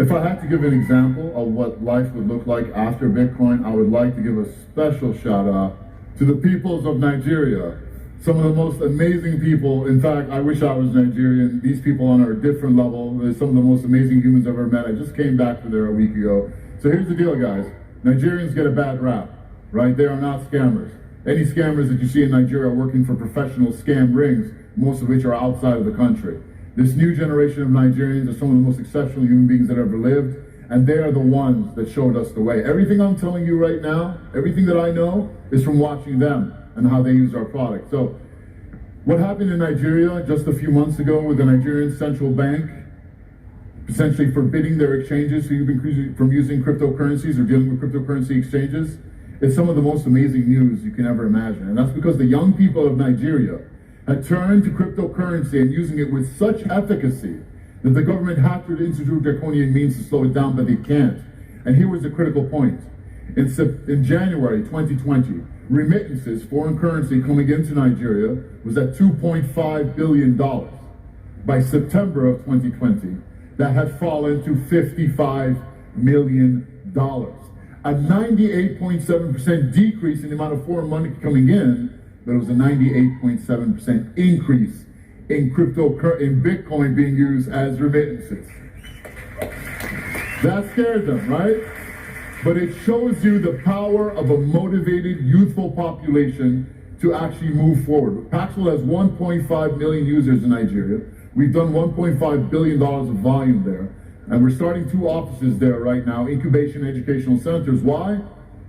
If I had to give an example of what life would look like after Bitcoin, I would like to give a special shout out to the peoples of Nigeria. Some of the most amazing people. In fact, I wish I was Nigerian. These people on a different level. They're some of the most amazing humans I've ever met. I just came back from there a week ago. So here's the deal, guys. Nigerians get a bad rap, right? They are not scammers. Any scammers that you see in Nigeria are working for professional scam rings, most of which are outside of the country. This new generation of Nigerians are some of the most exceptional human beings that ever lived, and they are the ones that showed us the way. Everything I'm telling you right now, everything that I know, is from watching them and how they use our product. So what happened in Nigeria just a few months ago with the Nigerian central bank essentially forbidding their exchanges from using cryptocurrencies or dealing with cryptocurrency exchanges is some of the most amazing news you can ever imagine. And that's because the young people of Nigeria had turned to cryptocurrency and using it with such efficacy that the government had to institute draconian means to slow it down, but they can't. And here was the critical point. In January 2020, remittances, foreign currency coming into Nigeria, was at $2.5 billion. By September of 2020, that had fallen to $55 million. A 98.7% decrease in the amount of foreign money coming in, but it was a 98.7% increase in Bitcoin being used as remittances. That scared them, right? But it shows you the power of a motivated, youthful population to actually move forward. Paxful has 1.5 million users in Nigeria. We've done $1.5 billion of volume there. And we're starting 2 offices there right now, incubation educational centers. Why?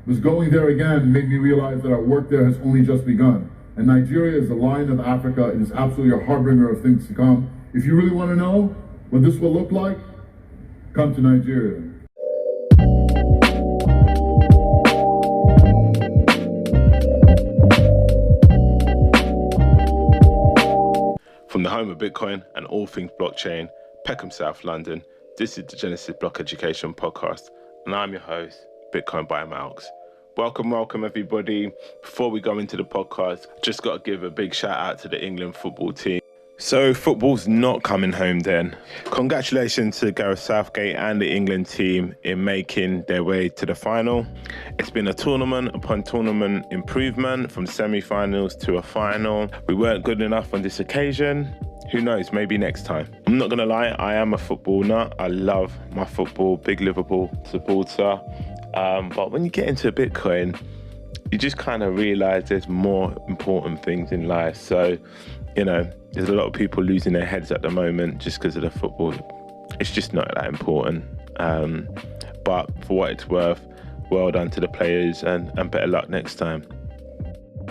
Because going there again made me realize that our work there has only just begun. And Nigeria is the lion of Africa. It is absolutely a harbinger of things to come. If you really want to know what this will look like, come to Nigeria. From the home of Bitcoin and all things blockchain, Peckham, South London, this is the Genesis Block Education Podcast, and I'm your host, Bitcoin by Malks. Welcome everybody. Before we go into the podcast, just got to give a big shout out to the England football team. So football's not coming home then. Congratulations to Gareth Southgate and the England team in making their way to the final. It's been a tournament upon tournament improvement from semi-finals to a final. We weren't good enough on this occasion. Who knows, maybe next time. I'm not gonna lie, I am a football nut. I love my football, big Liverpool supporter. But when you get into Bitcoin, you just kind of realize there's more important things in life. So, you know, there's a lot of people losing their heads at the moment just because of the football. It's just not that important. But for what it's worth, well done to the players and better luck next time.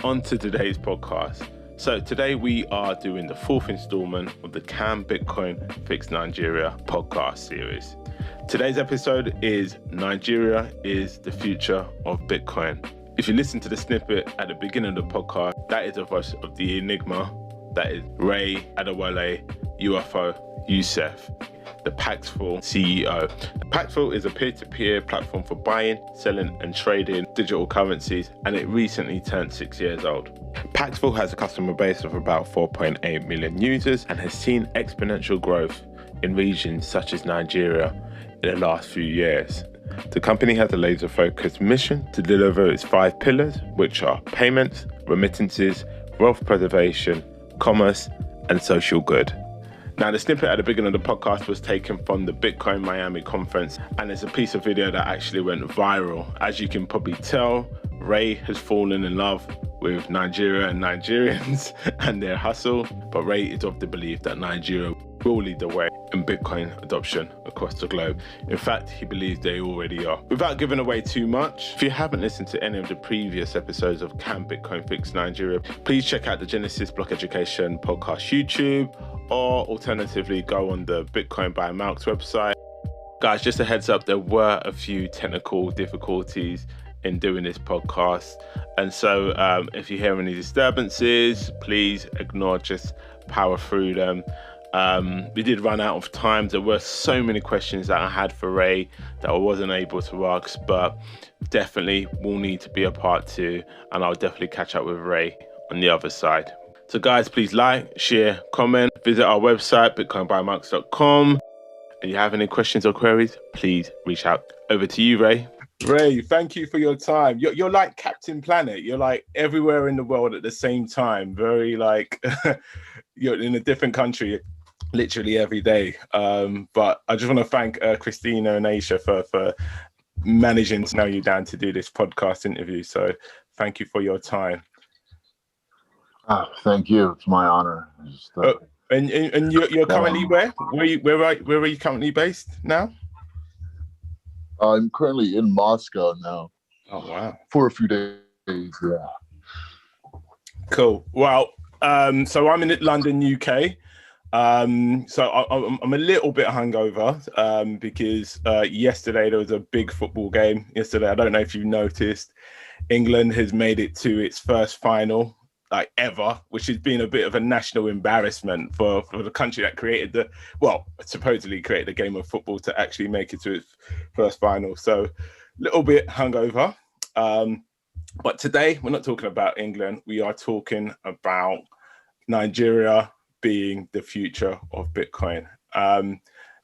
On to today's podcast. So today we are doing the 4th installment of the Can Bitcoin Fix Nigeria podcast series. Today's episode is Nigeria is the future of Bitcoin. If you listen to the snippet at the beginning of the podcast, that is the voice of the Enigma. That is Ray, Adewale, UFO, Youssef, the Paxful CEO. Paxful is a peer-to-peer platform for buying, selling and trading digital currencies, and it recently turned 6 years old. Paxful has a customer base of about 4.8 million users and has seen exponential growth in regions such as Nigeria in the last few years. The company has a laser-focused mission to deliver its 5 pillars, which are payments, remittances, wealth preservation, commerce, and social good. Now, the snippet at the beginning of the podcast was taken from the Bitcoin Miami conference, and it's a piece of video that actually went viral. As you can probably tell, Ray has fallen in love with Nigeria and Nigerians and their hustle, but Ray is of the belief that Nigeria will lead the way in Bitcoin adoption across the globe. In fact, he believes they already are. Without giving away too much, if you haven't listened to any of the previous episodes of Can Bitcoin Fix Nigeria, please check out the Genesis Block Education Podcast YouTube, or alternatively go on the Bitcoin by Malks website. Guys, just a heads up, there were a few technical difficulties in doing this podcast, and so if you hear any disturbances, please ignore, just power through them. We did run out of time. There were so many questions that I had for Ray that I wasn't able to ask, but definitely will need to be a part 2, and I'll definitely catch up with Ray on the other side. So guys, please like, share, comment, visit our website, bitcoinbymalks.com. and you have any questions or queries, please reach out. Over to you, Ray. Ray, thank you for your time. You're like Captain Planet. You're like everywhere in the world at the same time. Very like you're in a different country literally every day. But I just want to thank Christina and Aisha for managing to nail you down to do this podcast interview. So thank you for your time. Thank you. It's my honor. And you're currently where? Where are you currently based now? I'm currently in Moscow now. Oh wow! For a few days, yeah. Cool. Well, so I'm in London, UK. So I'm a little bit hungover because yesterday there was a big football game. Yesterday, I don't know if you noticed, England has made it to its first final like ever, which has been a bit of a national embarrassment for the country that supposedly created the game of football to actually make it to its first final. So a little bit hungover. But today we're not talking about England. We are talking about Nigeria being the future of Bitcoin.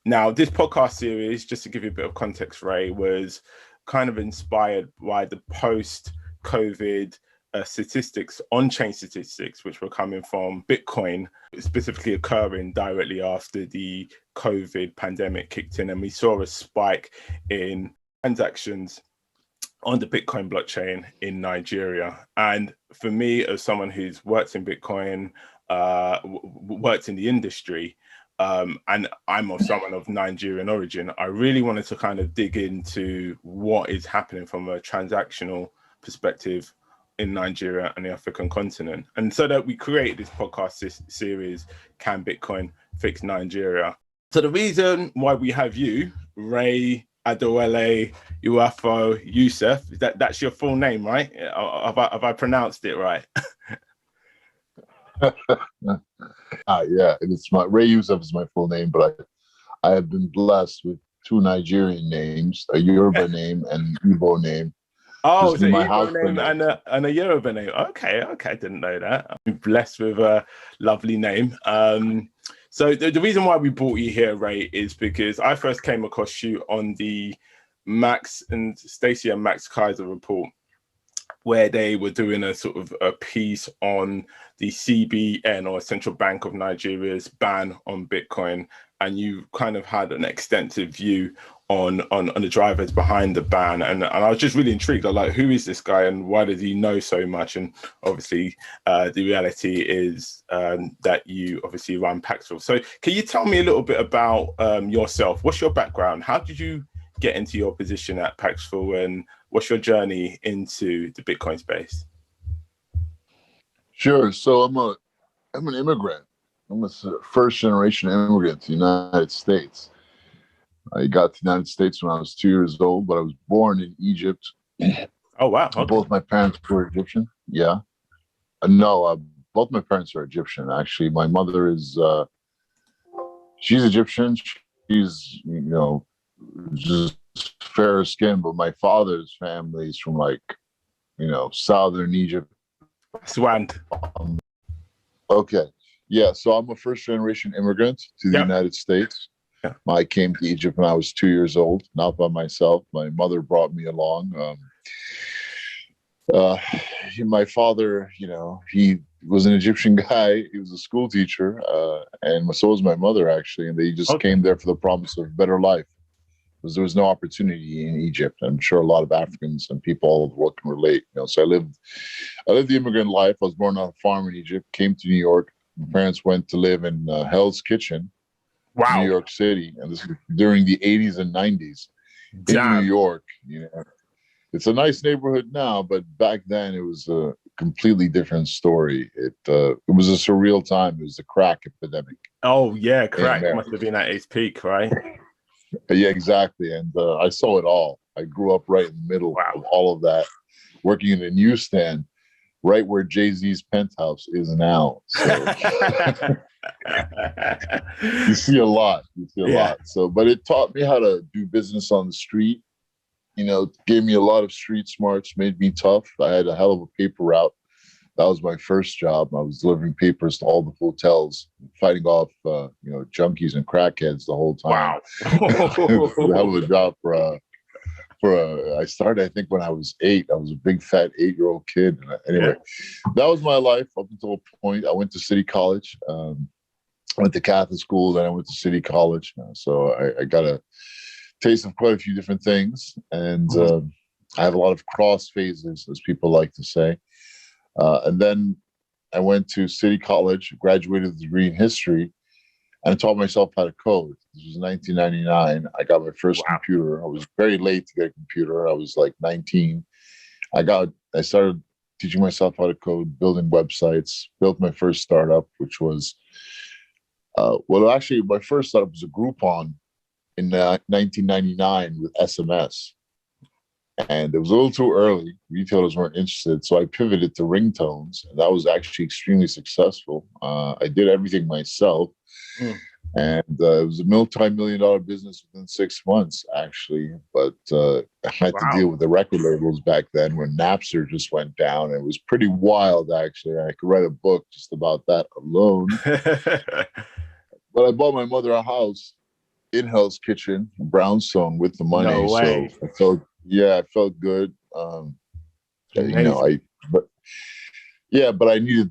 Now, this podcast series, just to give you a bit of context, Ray, was kind of inspired by the post-COVID statistics, on-chain statistics, which were coming from Bitcoin, specifically occurring directly after the COVID pandemic kicked in. And we saw a spike in transactions on the Bitcoin blockchain in Nigeria. And for me, as someone who's worked in Bitcoin, worked in the industry, and I'm someone of Nigerian origin, I really wanted to kind of dig into what is happening from a transactional perspective in Nigeria and the African continent. And so that we create this podcast series, Can Bitcoin Fix Nigeria? So the reason why we have you, Ray Adewale Youssef, that's your full name, right? Have I pronounced it right? Yeah, it's Ray Youssef is my full name, but I have been blessed with two Nigerian names, a Yoruba name and an Igbo name. Oh, so Igbo name and a Yoruba name. Okay, I didn't know that. I'm blessed with a lovely name. So the reason why we brought you here, Ray, is because I first came across you on the Max and Stacey and Max Kaiser report, where they were doing a sort of a piece on the CBN, or Central Bank of Nigeria's ban on Bitcoin. And you kind of had an extensive view on the drivers behind the ban. And I was just really intrigued. I'm like, who is this guy and why does he know so much? And obviously the reality is that you obviously run Paxful. So can you tell me a little bit about yourself? What's your background? How did you get into your position at Paxful, and what's your journey into the Bitcoin space? Sure. So I'm an immigrant. I'm a first generation immigrant to the United States. I got to the United States when I was 2 years old, but I was born in Egypt. Oh, wow. Okay. Both my parents were Egyptian. Yeah. No, both my parents are Egyptian. Actually, my mother is, she's Egyptian. She's, just fair skin, but my father's family is from southern Egypt. Swand. Okay. Yeah. So I'm a first generation immigrant to the United States. Yeah. I came to Egypt when I was 2 years old, not by myself. My mother brought me along. My father, he was an Egyptian guy. He was a school teacher, and so was my mother, actually. And they just came there for the promise of better life, because there was no opportunity in Egypt. I'm sure a lot of Africans and people all over the world can relate. So I lived the immigrant life. I was born on a farm in Egypt, came to New York. My parents went to live in Hell's Kitchen. Wow. New York City, and this was during the 80s and 90s in New York. It's a nice neighborhood now, but back then it was a completely different story. It was a surreal time. It was the crack epidemic. Oh yeah, crack must have been at its peak, right? Yeah, exactly. And I saw it all. I grew up right in the middle of all of that, working in a newsstand, right where Jay-Z's penthouse is now. So you see a lot. So, but it taught me how to do business on the street. Gave me a lot of street smarts, made me tough. I had a hell of a paper route. That was my first job. I was delivering papers to all the hotels, fighting off, junkies and crackheads the whole time. Wow. It was a hell of a job I started, I think, when I was 8. I was a big fat 8-year-old kid. Anyway, that was my life up until a point. I went to City College. I went to Catholic school, then I went to City College. So I got a taste of quite a few different things. And I have a lot of cross phases, as people like to say. And then I went to City College, graduated with a degree in history, and I taught myself how to code. This was 1999. I got my first computer. I was very late to get a computer. I was like 19. I started teaching myself how to code, building websites, built my first startup, which was, actually, my first startup was a Groupon in 1999 with SMS. And it was a little too early. Retailers weren't interested. So I pivoted to ringtones. And that was actually extremely successful. I did everything myself. And it was a multi-million-dollar business within 6 months, actually. But I had to deal with the record labels back then when Napster just went down. It was pretty wild, actually. I could write a book just about that alone. But I bought my mother a house, in-house kitchen, brownstone with the money. No way. So I felt good. But I needed,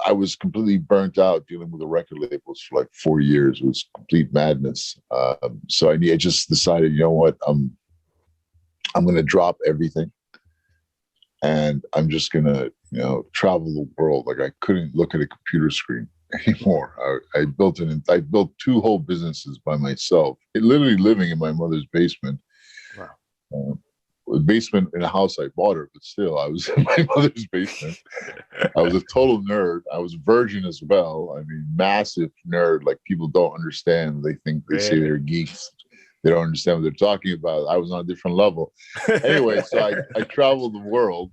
I was completely burnt out dealing with the record labels for like 4 years. It was complete madness. So I just decided, you know what, I'm going to drop everything, and I'm just going to, travel the world. Like, I couldn't look at a computer screen anymore. I built 2 whole businesses by myself, literally living in my mother's basement. Wow. A basement in a house I bought her, but still, I was in my mother's basement. I was a total nerd. I was a virgin as well. I mean, massive nerd. Like, people don't understand. They think they say they're geeks. They don't understand what they're talking about. I was on a different level. Anyway, so I traveled the world.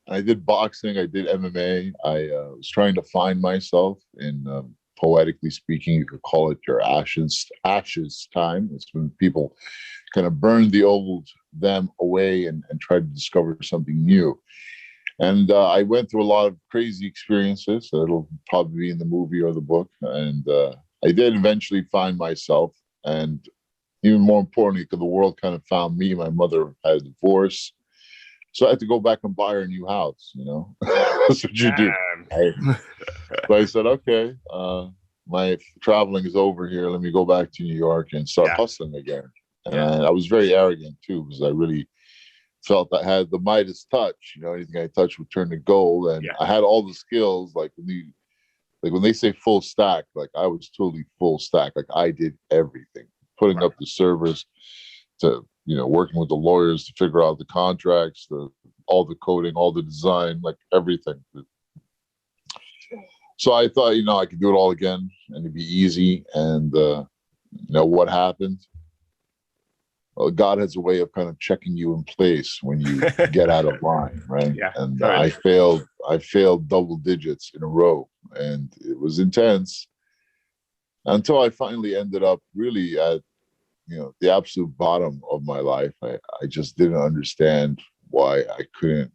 I did boxing. I did MMA. I was trying to find myself in, poetically speaking, you could call it your ashes time. It's when people kind of burn the old them away and try to discover something new. And I went through a lot of crazy experiences. So it'll probably be in the movie or the book. And I did eventually find myself. And even more importantly, because the world kind of found me. My mother had a divorce. So I had to go back and buy her a new house, That's what you do. So I said, okay, my traveling is over here. Let me go back to New York and start hustling again. And I was very arrogant too, because I really felt I had the Midas touch. Anything I touched would turn to gold. And I had all the skills. Like when they say full stack, like I was totally full stack. Like I did everything, putting up the servers, to working with the lawyers to figure out the contracts, all the coding, all the design, like everything. So I thought, I could do it all again and it'd be easy. And what happened? Well, God has a way of kind of checking you in place when you get out of line, right? And I failed double digits in a row, and it was intense until I finally ended up really at the absolute bottom of my life. I just didn't understand why I couldn't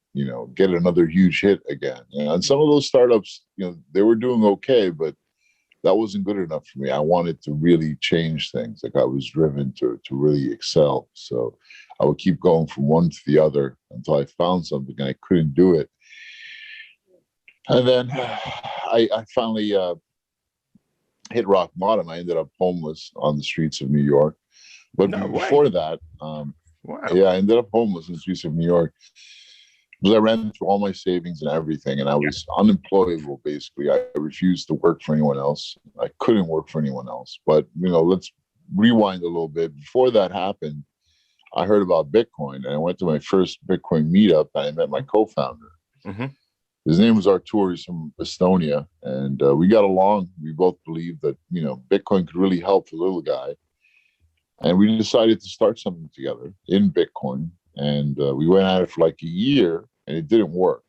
get another huge hit again. And some of those startups, they were doing okay, but that wasn't good enough for me. I wanted to really change things. Like I was driven to really excel. So I would keep going from one to the other until I found something, and I couldn't do it. And then I finally hit rock bottom. I ended up homeless on the streets of New York. But before that, I ended up homeless in the streets of New York. Because I ran through all my savings and everything, and I was unemployable, basically. I refused to work for anyone else. I couldn't work for anyone else. But, let's rewind a little bit. Before that happened, I heard about Bitcoin, and I went to my first Bitcoin meetup, and I met my co-founder. Mm-hmm. His name was Artur. He's from Estonia, and we got along. We both believed that, Bitcoin could really help the little guy. And we decided to start something together in Bitcoin. And we went at it for like a year, and it didn't work.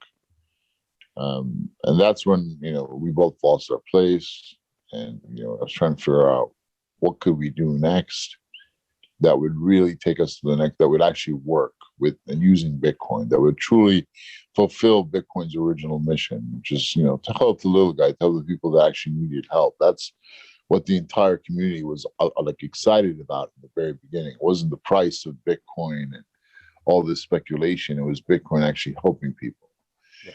And that's when, we both lost our place. And, I was trying to figure out what could we do next. that would really take us to the next, that would actually work with and using Bitcoin, that would truly fulfill Bitcoin's original mission, which is, to help the little guy, to help the people that actually needed help. That's what the entire community was like excited about in the very beginning. It wasn't the price of Bitcoin and all this speculation. It was Bitcoin actually helping people. Yeah.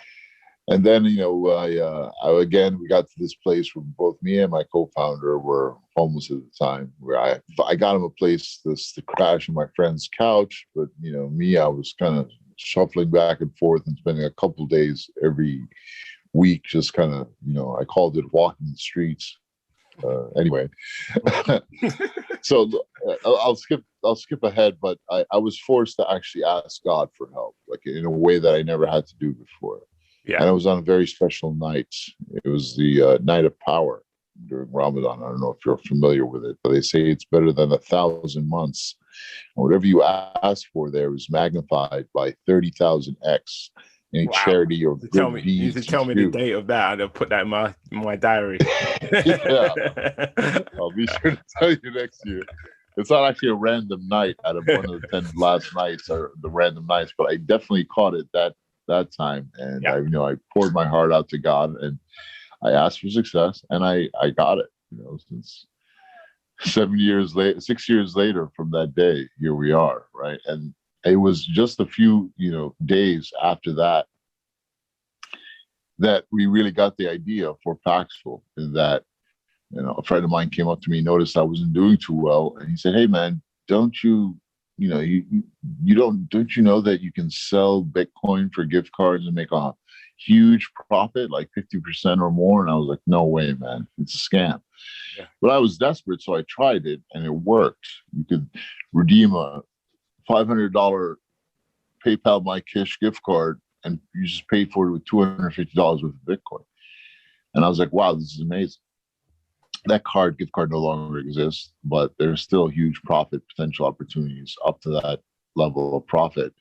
And then, again, we got to this place where both me and my co-founder were homeless at the time, where I got him a place to crash on my friend's couch. But, me, I was kind of shuffling back and forth and spending a couple of days every week, just kind of, I called it walking the streets. Anyway, so I'll skip ahead, but I was forced to actually ask God for help, like in a way that I never had to do before. Yeah. And it was on a very special night. It was the night of power during Ramadan. I don't know if you're familiar with it, but they say it's better than 1,000 months. And whatever you ask for there is magnified by 30,000x. Any charity or good tell me, deeds. You tell me the date of that. I'll put that in my diary. Yeah, I'll be sure to tell you next year. It's not actually a random night out of one of the 10 last nights or the random nights, but I definitely caught it that time, and I poured my heart out to God, and I asked for success, and I got it. Since 6 years later from that day, here we are, right? And it was just a few, days after that we really got the idea for Paxful. And that, a friend of mine came up to me, noticed I wasn't doing too well, and he said, "Hey, man, don't you know that you can sell Bitcoin for gift cards and make a huge profit, like 50% or more?" And I was like, "No way, man, it's a scam." Yeah. But I was desperate, so I tried it, and it worked. You could redeem a $500 PayPal My Kish gift card, and you just paid for it with $250 worth of Bitcoin. And I was like, wow, this is amazing. That gift card no longer exists, but there's still huge profit potential opportunities up to that level of profit.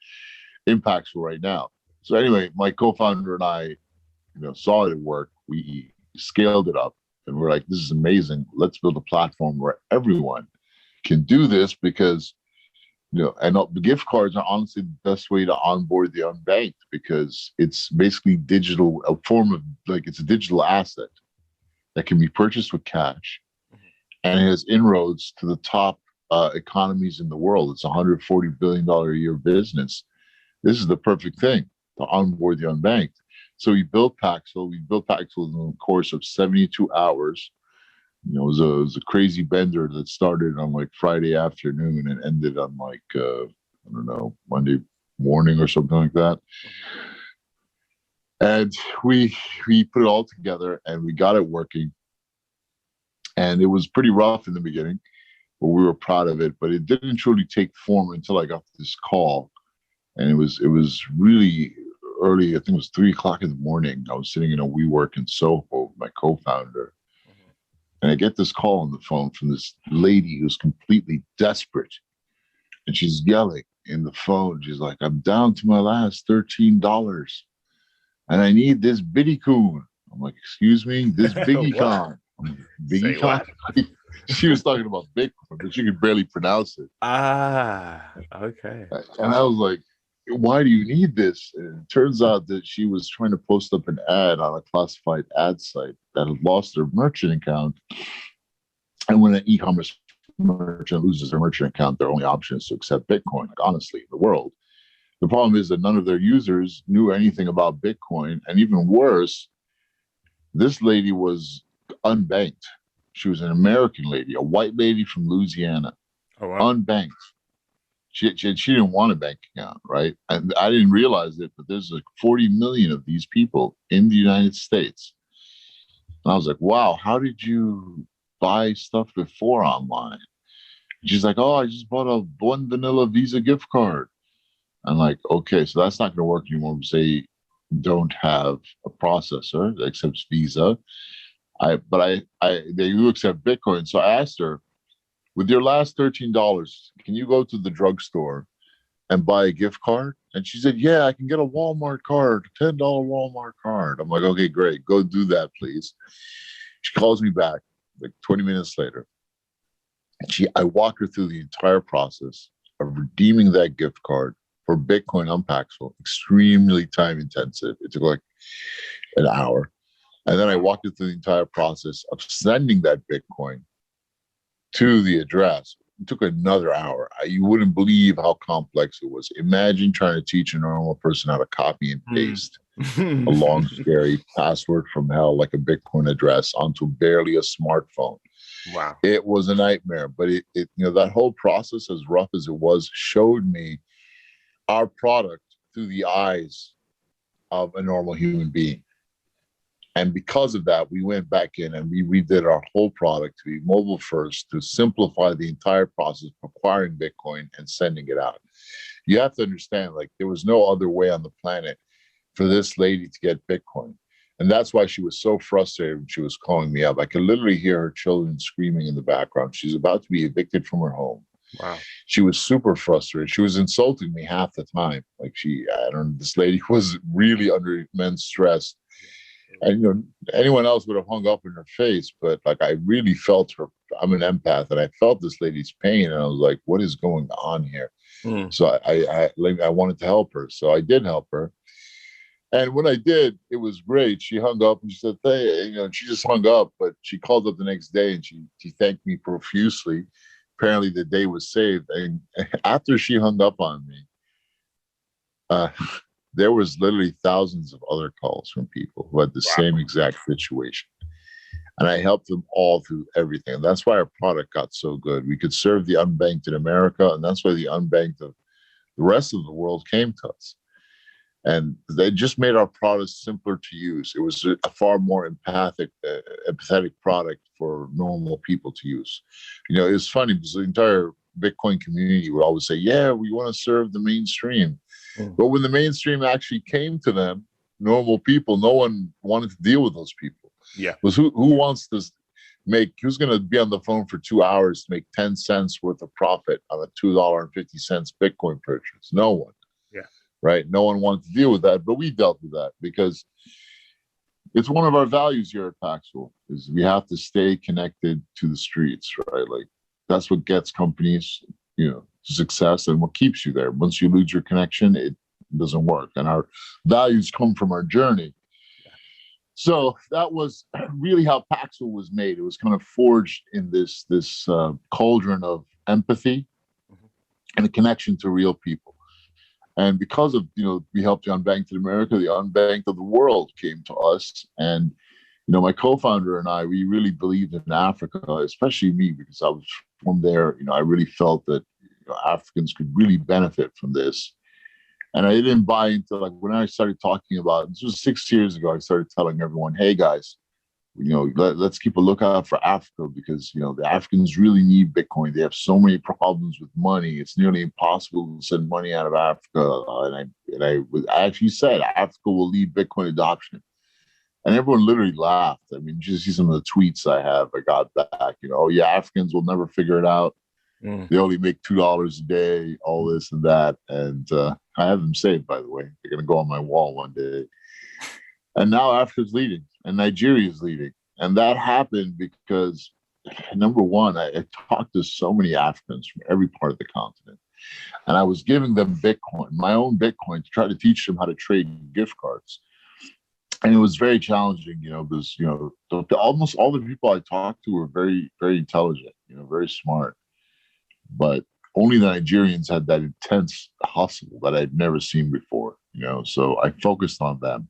Impactful right now. So anyway, my co-founder and I, saw it work. We scaled it up, and we're like, this is amazing. Let's build a platform where everyone can do this, because and the gift cards are honestly the best way to onboard the unbanked, because it's basically digital, a form of, like, it's a digital asset that can be purchased with cash, and it has inroads to the top economies in the world. It's a $140 billion a year business. This is the perfect thing to onboard the unbanked. So we built Paxful. We built Paxful in the course of 72 hours. It was a crazy bender that started on like Friday afternoon and ended on like, I don't know, Monday morning or something like that. And we put it all together, and we got it working. And it was pretty rough in the beginning, but we were proud of it. But it didn't truly take form until I got this call. And it was really early. I think it was 3:00 in the morning. I was sitting in a WeWork in Soho with my co-founder. And I get this call on the phone from this lady who's completely desperate. And she's yelling in the phone. She's like, "I'm down to my last $13. And I need this Biddy Coon." I'm like, "Excuse me, this Biggie Con." Biggie Con? She was talking about Bitcoin, but she could barely pronounce it. Okay. And I was like, "Why do you need this?" And it turns out that she was trying to post up an ad on a classified ad site that had lost their merchant account. And when an e-commerce merchant loses their merchant account, their only option is to accept Bitcoin, like, honestly, in the world. The problem is that none of their users knew anything about Bitcoin. And even worse, this lady was unbanked. She was an American lady, a white lady from Louisiana, unbanked. She didn't want a bank account, right? And I didn't realize it, but there's like 40 million of these people in the United States. And I was like, wow, how did you buy stuff before online? And she's like, "Oh, I just bought a one vanilla Visa gift card." I'm like, okay, so that's not going to work anymore. Say, don't have a processor that accepts Visa. They do accept Bitcoin. So I asked her, with your last $13, can you go to the drugstore and buy a gift card? And she said, "Yeah, I can get a Walmart card, $10 Walmart card." I'm like, "Okay, great. Go do that, please." She calls me back like 20 minutes later. I walked her through the entire process of redeeming that gift card for Bitcoin on Paxful. Extremely time intensive. It took like an hour. And then I walked her through the entire process of sending that Bitcoin to the address. It took another hour. You wouldn't believe how complex it was. Imagine trying to teach a normal person how to copy and paste a long, scary password from hell, like a Bitcoin address, onto barely a smartphone. Wow. It was a nightmare, but it that whole process, as rough as it was, showed me our product through the eyes of a normal human being. And because of that, we went back in and we redid our whole product to be mobile first, to simplify the entire process of acquiring Bitcoin and sending it out. You have to understand, like, there was no other way on the planet for this lady to get Bitcoin. And that's why she was so frustrated when she was calling me up. I could literally hear her children screaming in the background. She's about to be evicted from her home. Wow. She was super frustrated. She was insulting me half the time. Like, this lady was really under immense stress. And, anyone else would have hung up in her face, but like, I really felt her. I'm an empath, and I felt this lady's pain, and I was like, what is going on here? So I wanted to help her. So I did help her. And when I did, it was great. She hung up and she said, hey, she just hung up, but she called up the next day and she thanked me profusely. Apparently the day was saved. And after she hung up on me, there was literally thousands of other calls from people who had the same exact situation. And I helped them all through everything. And that's why our product got so good. We could serve the unbanked in America, and that's why the unbanked of the rest of the world came to us. And they just made our product simpler to use. It was a far more empathetic product for normal people to use. It was funny because the entire Bitcoin community would always say, yeah, we want to serve the mainstream. But when the mainstream actually came to them, normal people, no one wanted to deal with those people. Yeah. Because who wants to who's going to be on the phone for 2 hours to make 10 cents worth of profit on a $2.50 Bitcoin purchase? No one. Yeah. Right? No one wanted to deal with that, but we dealt with that because it's one of our values here at Paxful, is we have to stay connected to the streets, right? Like, that's what gets companies, to success, and what keeps you there. Once you lose your connection, it doesn't work. And our values come from our journey. So that was really how Paxful was made. It was kind of forged in this cauldron of empathy and a connection to real people. And because of, we helped the unbanked in America, the unbanked of the world came to us. And, my co-founder and I, we really believed in Africa, especially me, because I was from there. I really felt that Africans could really benefit from this. And I didn't buy into, like, when I started talking about, this was 6 years ago, I started telling everyone, hey guys, let's keep a lookout for Africa, because, the Africans really need Bitcoin. They have so many problems with money. It's nearly impossible to send money out of Africa. And I actually said Africa will lead Bitcoin adoption. And everyone literally laughed. I mean, just see some of the tweets I got back, oh yeah, Africans will never figure it out. They only make $2 a day, all this and that. And I have them saved, by the way. They're going to go on my wall one day. And now Africa's leading, and Nigeria is leading. And that happened because, number one, I talked to so many Africans from every part of the continent. And I was giving them Bitcoin, my own Bitcoin, to try to teach them how to trade gift cards. And it was very challenging, because, almost all the people I talked to were very, very intelligent, very smart. But only the Nigerians had that intense hustle that I'd never seen before, so I focused on them.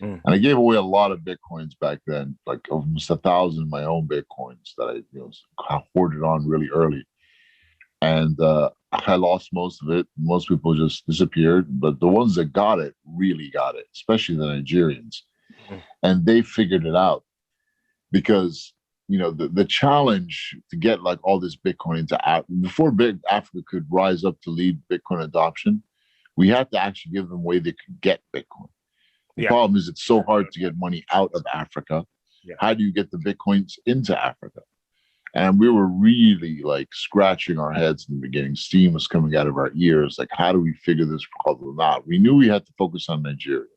And I gave away a lot of Bitcoins back then, like almost 1,000 of my own Bitcoins that I hoarded on really early. And I lost most of it. Most people just disappeared, but the ones that got it really got it, especially the Nigerians. And they figured it out because, the challenge to get like all this Bitcoin into Africa, before Africa could rise up to lead Bitcoin adoption, we had to actually give them a way they could get Bitcoin. The problem is it's so hard to get money out of Africa. How do you get the Bitcoins into Africa? And we were really like scratching our heads in the beginning. Steam was coming out of our ears. Like, how do we figure this problem out? We knew we had to focus on Nigeria,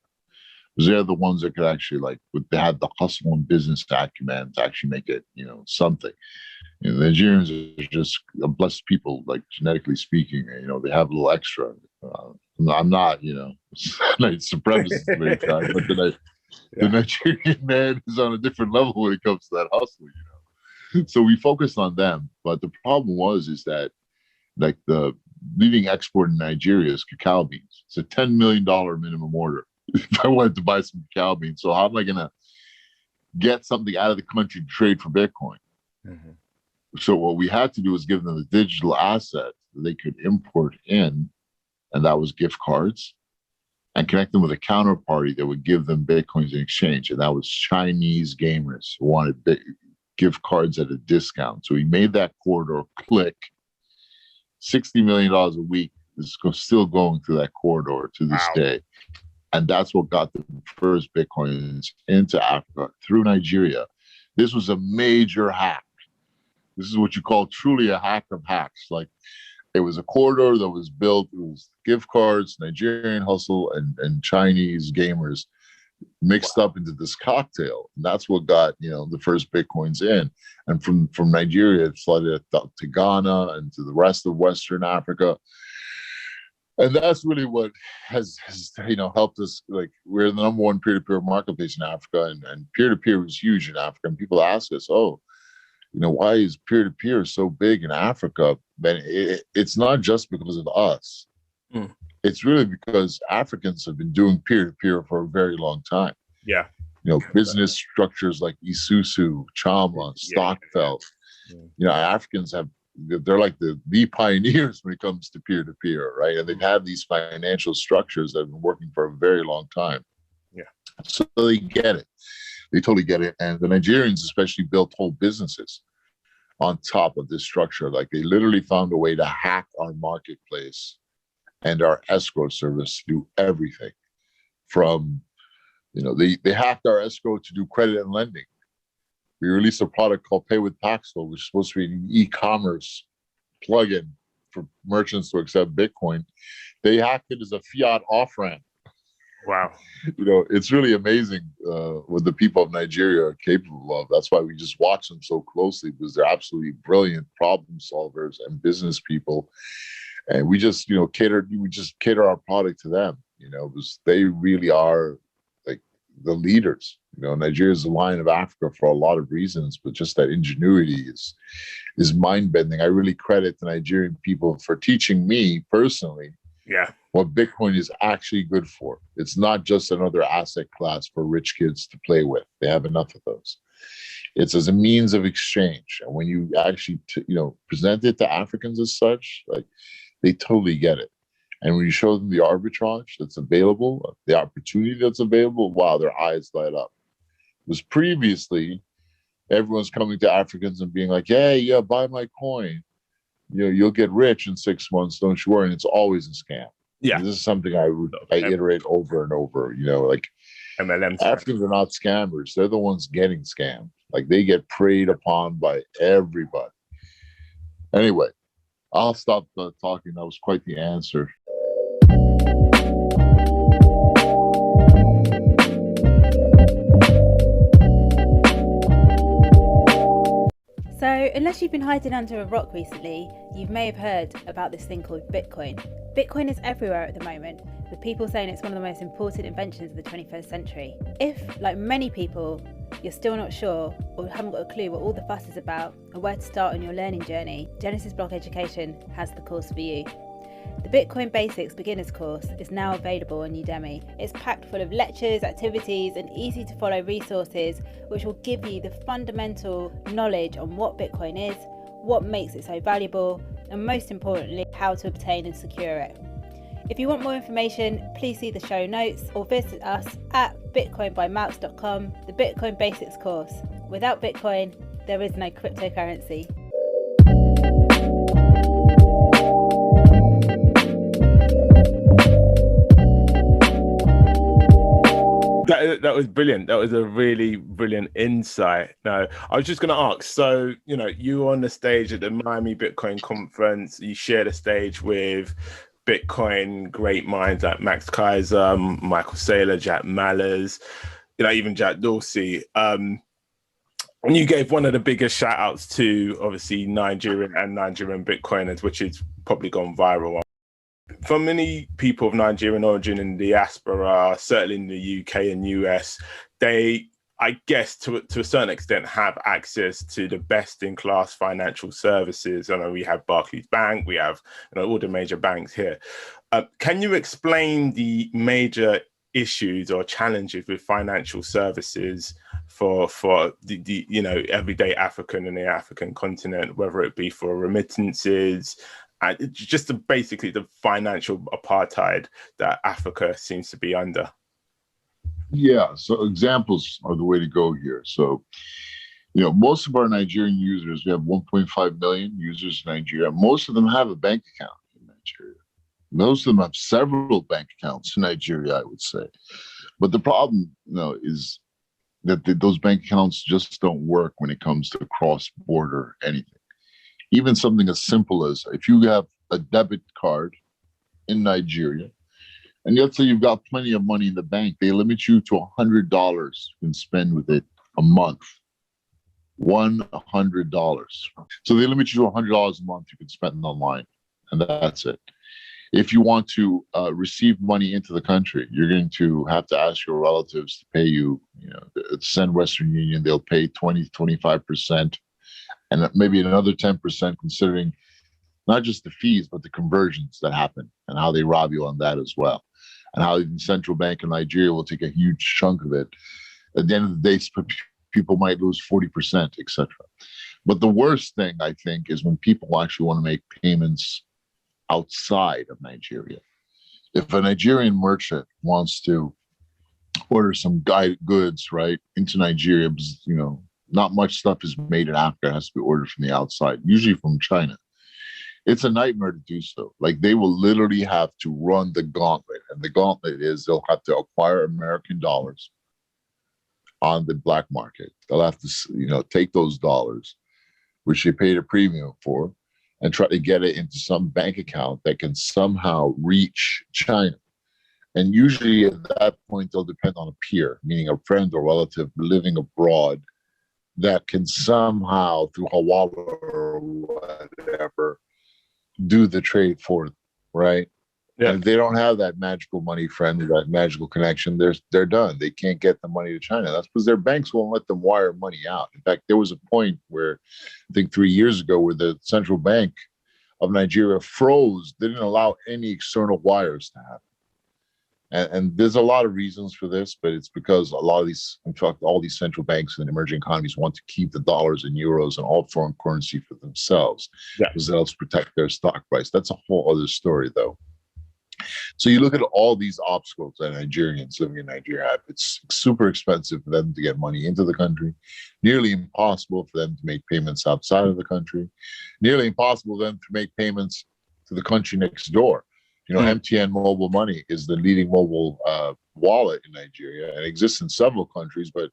because they're the ones that could actually, they had the hustle and business acumen to actually make it, something. You know, the Nigerians are just a blessed people, like genetically speaking. You know, they have a little extra. I'm not, you know, like supremacist of any kind, but the Nigerian man is on a different level when it comes to that hustle. You know, so we focused on them. But the problem is that like the leading export in Nigeria is cacao beans. It's a $10 million minimum order if I wanted to buy some cacao beans. So how am I going to get something out of the country to trade for Bitcoin? Mm-hmm. So what we had to do was give them a digital asset that they could import in, and that was gift cards, and connect them with a counterparty that would give them Bitcoins in exchange. And that was Chinese gamers who wanted gift cards at a discount. So we made that corridor click. $60 million a week is still going through that corridor to this day. And that's what got the first Bitcoins into Africa through Nigeria. This was a major hack. This is what you call truly a hack of hacks. Like, it was a corridor that was built, it was gift cards, Nigerian hustle, and Chinese gamers mixed up into this cocktail. And that's what got, you know, the first Bitcoins in. And from Nigeria, it flooded to Ghana and to the rest of Western Africa. And that's really what has you know, helped us. Like, we're the number one peer-to-peer marketplace in Africa, and peer-to-peer was huge in Africa. And people ask us, oh, you know, why is peer-to-peer so big in Africa? But it's not just because of us. Mm. It's really because Africans have been doing peer-to-peer for a very long time. Yeah. You know, business structures like Isuzu, Chama, Stockfeld. Yeah. You know, Africans they're like the pioneers when it comes to peer-to-peer, right? And they've had these financial structures that have been working for a very long time. Yeah. So they get it. They totally get it. And the Nigerians especially built whole businesses on top of this structure. Like, they literally found a way to hack our marketplace and our escrow service to do everything from, you know, they hacked our escrow to do credit and lending. We released a product called Pay with Paxful, which is supposed to be an e-commerce plugin for merchants to accept Bitcoin. They hacked it as a fiat off-ramp. Wow. You know, it's really amazing what the people of Nigeria are capable of. That's why we just watch them so closely, because they're absolutely brilliant problem solvers and business people. And we just, you know, cater our product to them, you know, because they really are like the leaders. You know, Nigeria is the Lion of Africa for a lot of reasons, but just that ingenuity is mind-bending. I really credit the Nigerian people for teaching me personally what Bitcoin is actually good for. It's not just another asset class for rich kids to play with. They have enough of those. It's as a means of exchange. And when you actually, you know, present it to Africans as such, like, they totally get it. And when you show them the arbitrage that's available, the opportunity that's available, wow, their eyes light up. Because previously, everyone's coming to Africans and being like, hey, yeah, buy my coin. You know, you'll get rich in 6 months, don't you worry. And it's always a scam. Yeah. And this is something I iterate over and over. You know, like, MLM Africans are not scammers. They're the ones getting scammed. Like, they get preyed upon by everybody. Anyway, I'll stop talking. That was quite the answer. So, unless you've been hiding under a rock recently, you may have heard about this thing called Bitcoin. Bitcoin is everywhere at the moment, with people saying it's one of the most important inventions of the 21st century. If, like many people, you're still not sure or haven't got a clue what all the fuss is about or where to start on your learning journey, Genesis Block Education has the course for you. The Bitcoin Basics Beginners course is now available on Udemy. It's packed full of lectures, activities, and easy to follow resources which will give you the fundamental knowledge on what Bitcoin is, what makes it so valuable, and most importantly, how to obtain and secure it. If you want more information, please see the show notes or visit us at bitcoinbymalks.com, the Bitcoin Basics course. Without Bitcoin, there is no cryptocurrency. That was brilliant. That was a really brilliant insight. Now, I was just going to ask, so, you know, you were on the stage at the Miami Bitcoin conference, you shared a stage with Bitcoin great minds like Max Kaiser, Michael Saylor, Jack Mallers, you know, even Jack Dorsey. And you gave one of the biggest shout outs to obviously Nigerian Bitcoiners, which has probably gone viral. For many people of Nigerian origin in the diaspora, certainly in the UK and US, they, I guess, to a certain extent, have access to the best-in-class financial services. I know we have Barclays Bank, we have all the major banks here. Can you explain the major issues or challenges with financial services for the everyday African in the African continent, whether it be for remittances? And just basically the financial apartheid that Africa seems to be under. Yeah, so examples are the way to go here. So, most of our Nigerian users, we have 1.5 million users in Nigeria. Most of them have a bank account in Nigeria. Most of them have several bank accounts in Nigeria, I would say. But the problem, is that those bank accounts just don't work when it comes to cross-border anything. Even something as simple as if you have a debit card in Nigeria, and let's say you've got plenty of money in the bank, they limit you to $100 you can spend with it a month. $100. So they limit you to $100 a month you can spend online, and that's it. If you want to receive money into the country, you're going to have to ask your relatives to pay you, send Western Union, they'll pay 20-25%. And maybe another 10%, considering not just the fees, but the conversions that happen and how they rob you on that as well. And how the central bank in Nigeria will take a huge chunk of it. At the end of the day, people might lose 40%, etc. But the worst thing, I think, is when people actually want to make payments outside of Nigeria. If a Nigerian merchant wants to order some goods, right, into Nigeria, because, not much stuff is made in Africa. It has to be ordered from the outside, usually from China. It's a nightmare to do so. Like, they will literally have to run the gauntlet. And the gauntlet is they'll have to acquire American dollars on the black market. They'll have to, take those dollars, which they paid a premium for, and try to get it into some bank account that can somehow reach China. And usually at that point, they'll depend on a peer, meaning a friend or relative living abroad, that can somehow, through Hawala or whatever, do the trade for them, right? Yeah. And if they don't have that magical money friend, that magical connection, they're done. They can't get the money to China. That's because their banks won't let them wire money out. In fact, there was a point where, I think 3 years ago, where the central bank of Nigeria froze, didn't allow any external wires to happen. And there's a lot of reasons for this, but it's because a lot of these, in fact, all these central banks in emerging economies want to keep the dollars and euros and all foreign currency for themselves, because it helps protect their stock price. That's a whole other story, though. So you look at all these obstacles that Nigerians living in Nigeria have. It's super expensive for them to get money into the country, nearly impossible for them to make payments outside of the country, nearly impossible for them to make payments to the country next door. MTN Mobile Money is the leading mobile wallet in Nigeria and exists in several countries, but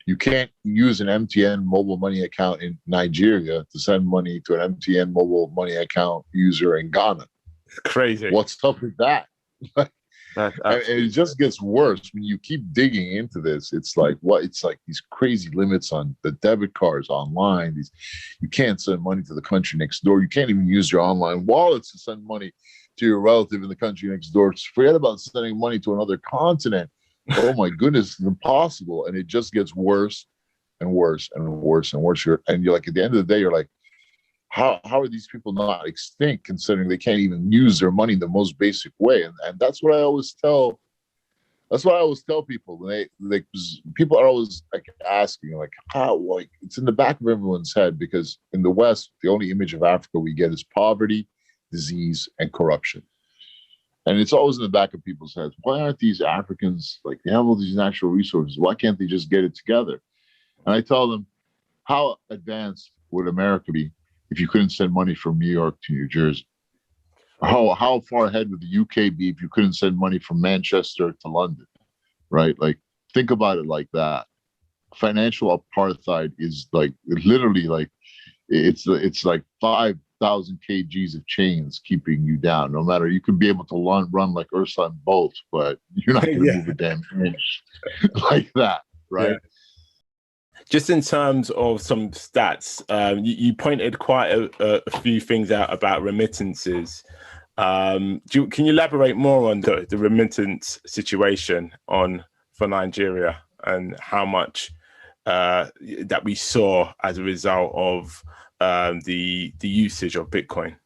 you can't use an MTN Mobile Money account in Nigeria to send money to an MTN Mobile Money account user in Ghana. It's crazy. What's up with that? And it just gets worse when you keep digging into this. It's like these crazy limits on the debit cards online. You can't send money to the country next door. You can't even use your online wallets to send money to your relative in the country next door. Just forget about sending money to another continent. Oh my goodness, it's impossible. And it just gets worse and worse and worse and worse. And you're like, at the end of the day, you're like, how are these people not extinct, considering they can't even use their money in the most basic way? And that's what I always tell. That's what I always tell people when people are always like asking, like, how, like, it's in the back of everyone's head, because in the West, the only image of Africa we get is poverty, disease, and corruption. And it's always in the back of people's heads. Why aren't these Africans, like, they have all these natural resources? Why can't they just get it together? And I tell them, how advanced would America be if you couldn't send money from New York to New Jersey? How far ahead would the UK be if you couldn't send money from Manchester to London, right? Like, think about it like that. Financial apartheid is like, literally, like, it's like 5,000 kgs of chains keeping you down. No matter, you could be able to run like Usain Bolt, but you're not going to move a damn inch like that, right? Just in terms of some stats, you pointed quite a few things out about remittances. Can you elaborate more on the remittance situation for Nigeria and how much that we saw as a result of the usage of Bitcoin?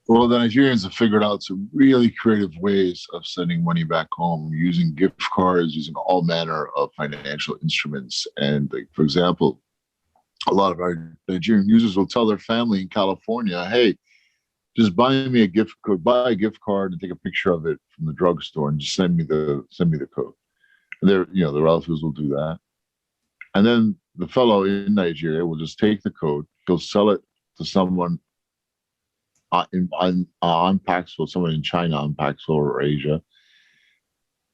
Well, the Nigerians have figured out some really creative ways of sending money back home using gift cards, using all manner of financial instruments. And like, for example, a lot of our Nigerian users will tell their family in California, hey, just buy me a gift code, buy a gift card and take a picture of it from the drugstore and just send me the code. And the relatives will do that. And then the fellow in Nigeria will just take the code, he'll sell it to someone on Paxful, someone in China on Paxful or Asia,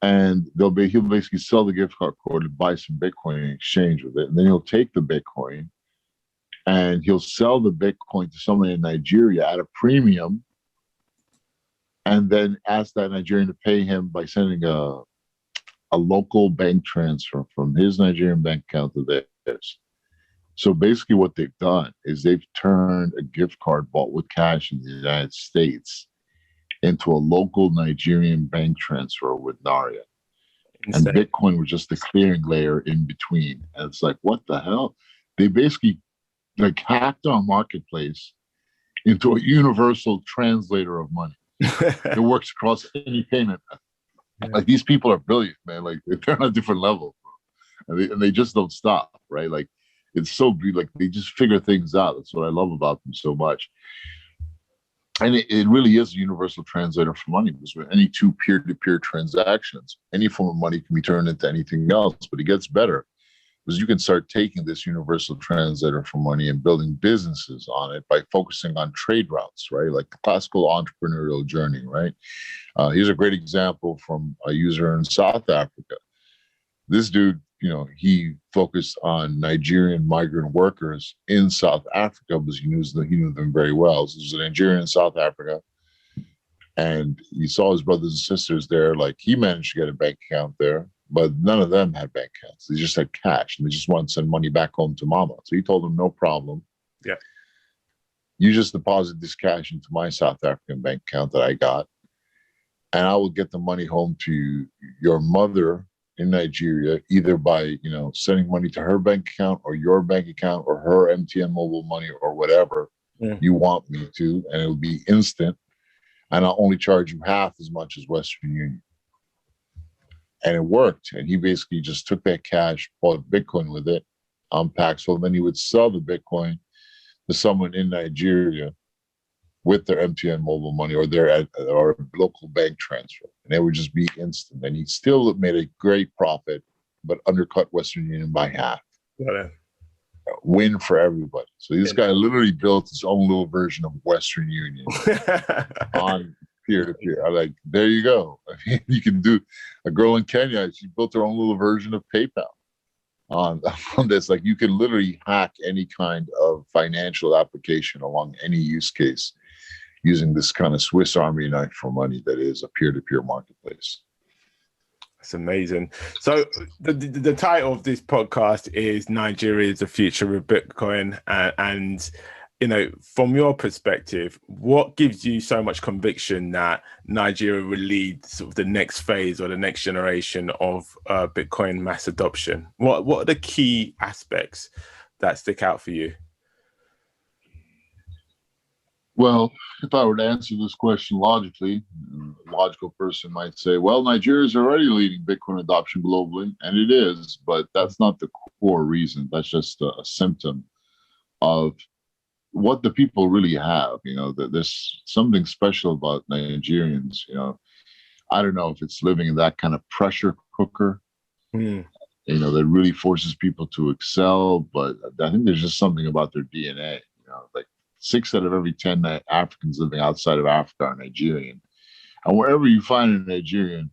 and he'll basically sell the gift card code and buy some Bitcoin in exchange with it, and then he'll take the Bitcoin and he'll sell the Bitcoin to someone in Nigeria at a premium, and then ask that Nigerian to pay him by sending a local bank transfer from his Nigerian bank account to theirs. So basically what they've done is they've turned a gift card bought with cash in the United States into a local Nigerian bank transfer with Naira. And Bitcoin was just the clearing layer in between. And it's like, what the hell? They basically hacked our marketplace into a universal translator of money. It works across any payment. Yeah. Like, these people are brilliant, man. Like, they're on a different level, bro. And they just don't stop, right? Like, it's so like they just figure things out. That's what I love about them so much. And it really is a universal translator for money, because with any two peer-to-peer transactions, any form of money can be turned into anything else. But it gets better, because you can start taking this universal translator for money and building businesses on it by focusing on trade routes, right? Like the classical entrepreneurial journey, right? Here's a great example from a user in South Africa. This dude, he focused on Nigerian migrant workers in South Africa because he knew them very well. So there's a Nigerian in South Africa, and he saw his brothers and sisters there. Like, he managed to get a bank account there, but none of them had bank accounts. They just had cash, and they just wanted to send money back home to mama. So he told them, no problem. Yeah. You just deposit this cash into my South African bank account that I got, and I will get the money home to your mother in Nigeria, either by, sending money to her bank account or your bank account or her MTN mobile money or whatever you want me to, and it'll be instant. And I'll only charge you half as much as Western Union. And it worked. And he basically just took that cash, bought Bitcoin with it on Paxful, and then he would sell the Bitcoin to someone in Nigeria with their MTN mobile money or or local bank transfer, and it would just be instant. And he still made a great profit, but undercut Western Union by half. Win for everybody. So this guy literally built his own little version of Western Union on peer-to-peer. I'm like, there you go. I mean, you can do. A girl in Kenya, she built her own little version of PayPal on this. Like, you can literally hack any kind of financial application along any use case using this kind of Swiss Army knife for money that is a peer-to-peer marketplace. That's amazing. So the title of this podcast is Nigeria is the Future of Bitcoin. And from your perspective, what gives you so much conviction that Nigeria will lead sort of the next phase or the next generation of Bitcoin mass adoption? What are the key aspects that stick out for you? Well, if I were to answer this question logically, a logical person might say, well, Nigeria is already leading Bitcoin adoption globally, and it is, but that's not the core reason. That's just a symptom of what the people really have. That there's something special about Nigerians. I don't know if it's living in that kind of pressure cooker, that really forces people to excel, but I think there's just something about their DNA, like 6 out of every 10 Africans living outside of Africa are Nigerian. And wherever you find a Nigerian,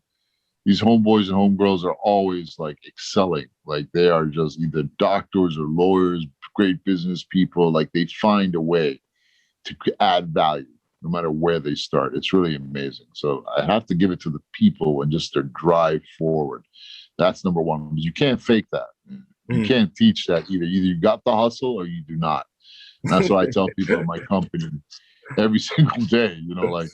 these homeboys and homegirls are always like excelling. Like, they are just either doctors or lawyers, great business people. Like, they find a way to add value no matter where they start. It's really amazing. So I have to give it to the people and just their drive forward. That's number one. You can't fake that. You can't teach that either. Either you got the hustle or you do not. And that's what I tell people in my company every single day. You know, like,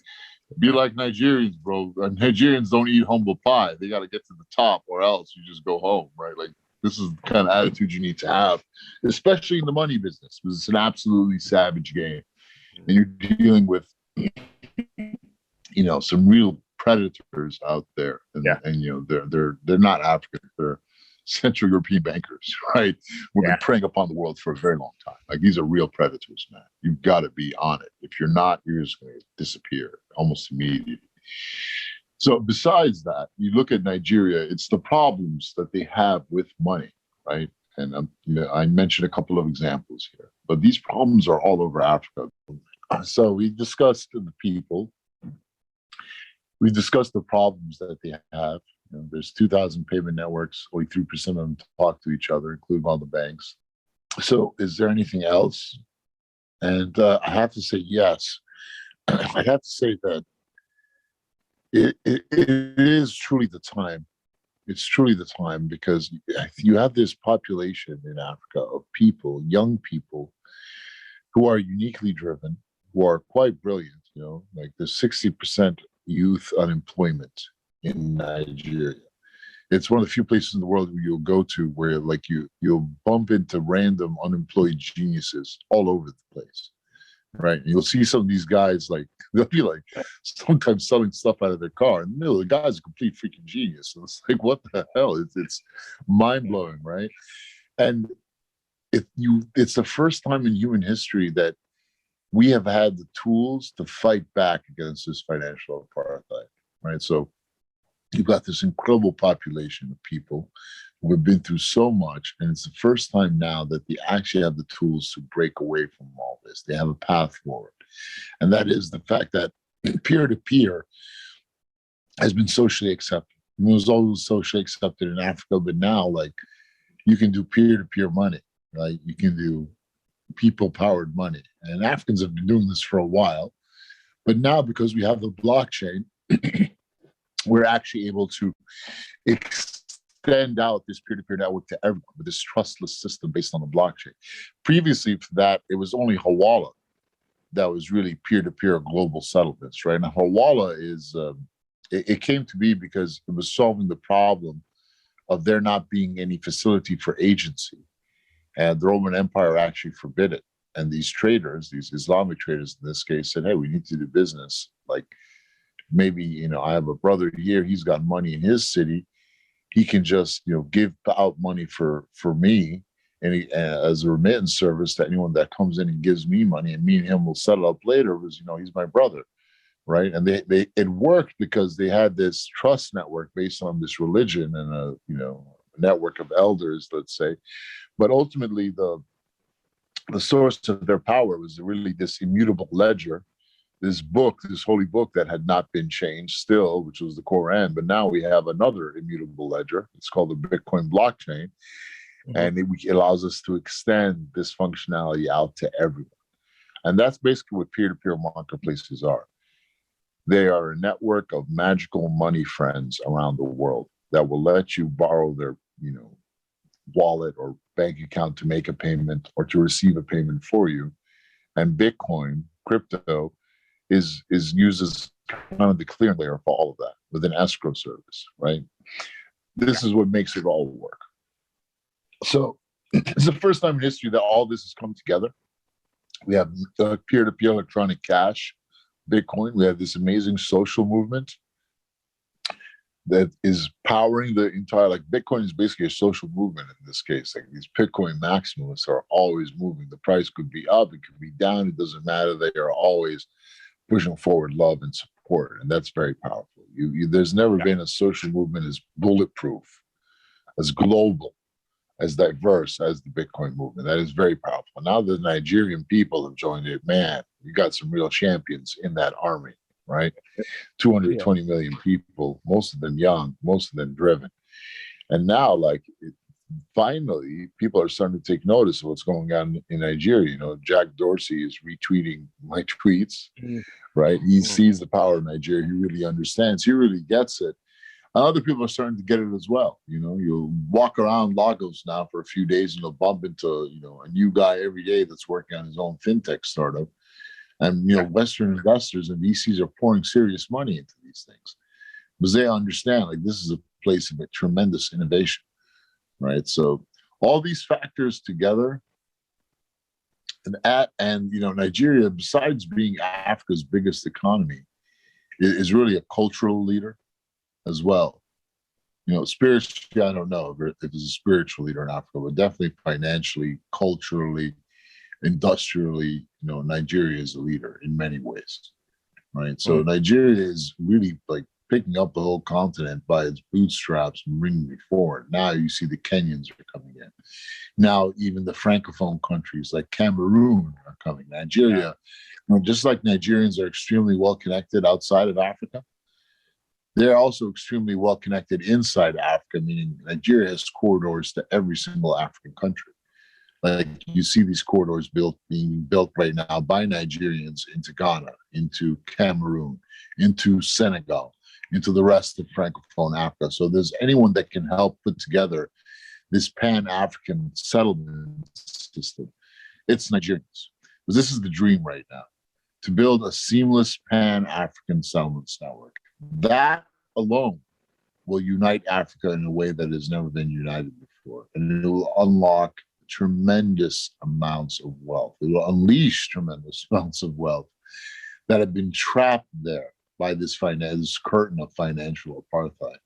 be like Nigerians, bro. Nigerians don't eat humble pie. They got to get to the top, or else you just go home, right? Like, this is the kind of attitude you need to have, especially in the money business, because it's an absolutely savage game, and you're dealing with, some real predators out there, and they're not African, they're Central European bankers, right? We've been preying upon the world for a very long time. Like, these are real predators, man. You've got to be on it. If you're not, you're just going to disappear almost immediately. So besides that, you look at Nigeria, it's the problems that they have with money, right? And I mentioned a couple of examples here, but these problems are all over Africa. So we discussed the people. We discussed the problems that they have. There's 2,000 payment networks. Only 3% of them talk to each other, including all the banks. So is there anything else? And I have to say yes. I have to say that it is truly the time. It's truly the time, because you have this population in Africa of people, young people, who are uniquely driven, who are quite brilliant. Like, there's 60% youth unemployment in Nigeria. It's one of the few places in the world where you'll go to where, like, you'll bump into random unemployed geniuses all over the place, right? And you'll see some of these guys, like, they'll be like sometimes selling stuff out of their car, and the guy's a complete freaking genius. And it's like, what the hell? It's mind blowing, right? And it's the first time in human history that we have had the tools to fight back against this financial apartheid, right? So you've got this incredible population of people who have been through so much, and it's the first time now that they actually have the tools to break away from all this. They have a path forward, and that is the fact that peer-to-peer has been socially accepted. It was always socially accepted in Africa, but now, like, you can do peer-to-peer money, right? You can do people-powered money, and Africans have been doing this for a while, but now, because we have the blockchain, we're actually able to extend out this peer-to-peer network to everyone with this trustless system based on the blockchain. Previously, for that, it was only Hawala that was really peer-to-peer global settlements, right? And Hawala is, it came to be because it was solving the problem of there not being any facility for agency. And the Roman Empire actually forbid it. And these traders, these Islamic traders in this case, said, hey, we need to do business. Like, maybe, I have a brother here, he's got money in his city. He can just, give out money for me, and as a remittance service to anyone that comes in and gives me money, and me and him will settle up later because, he's my brother, right? And it worked because they had this trust network based on this religion and a network of elders, let's say. But ultimately, the source of their power was really this immutable ledger, this book, this holy book that had not been changed still, which was the Quran. But now we have another immutable ledger. It's called the Bitcoin blockchain. And it allows us to extend this functionality out to everyone. And that's basically what peer-to-peer marketplaces are. They are a network of magical money friends around the world that will let you borrow their, wallet or bank account to make a payment or to receive a payment for you. And Bitcoin, crypto, is used as kind of the clearing layer for all of that with an escrow service, right? This is what makes it all work. So it's the first time in history that all this has come together. We have peer-to-peer electronic cash, Bitcoin. We have this amazing social movement that is powering the entire, like, Bitcoin is basically a social movement in this case. Like, these Bitcoin maximalists are always moving. The price could be up, it could be down, it doesn't matter. They are always pushing forward love and support, and that's very powerful. There's never been a social movement as bulletproof, as global, as diverse as the Bitcoin movement. That is very powerful. Now the Nigerian people have joined it. Man, you got some real champions in that army, right? 220 million people, most of them young, most of them driven. And now, finally, people are starting to take notice of what's going on in Nigeria. Jack Dorsey is retweeting my tweets, right? He sees the power of Nigeria. He really understands. He really gets it. Other people are starting to get it as well. You'll walk around Lagos now for a few days and you'll bump into, a new guy every day that's working on his own fintech startup. And, Western investors and VCs are pouring serious money into these things because they understand like this is a place of tremendous innovation, right? So all these factors together, and Nigeria, besides being Africa's biggest economy, is really a cultural leader as well. Spiritually, I don't know if it's a spiritual leader in Africa, but definitely financially, culturally, industrially, Nigeria is a leader in many ways, right? So Nigeria is really like picking up the whole continent by its bootstraps and bringing it forward. Now you see the Kenyans are coming in. Now even the Francophone countries like Cameroon are coming. Nigeria, just like Nigerians are extremely well connected outside of Africa, they're also extremely well connected inside Africa, meaning Nigeria has corridors to every single African country. Like you see these corridors being built right now by Nigerians into Ghana, into Cameroon, into Senegal, into the rest of Francophone Africa. So there's anyone that can help put together this Pan-African settlement system, it's Nigerians. Because this is the dream right now, to build a seamless Pan-African settlements network. That alone will unite Africa in a way that has never been united before. And it will unlock tremendous amounts of wealth. It will unleash tremendous amounts of wealth that have been trapped there by this curtain of financial apartheid,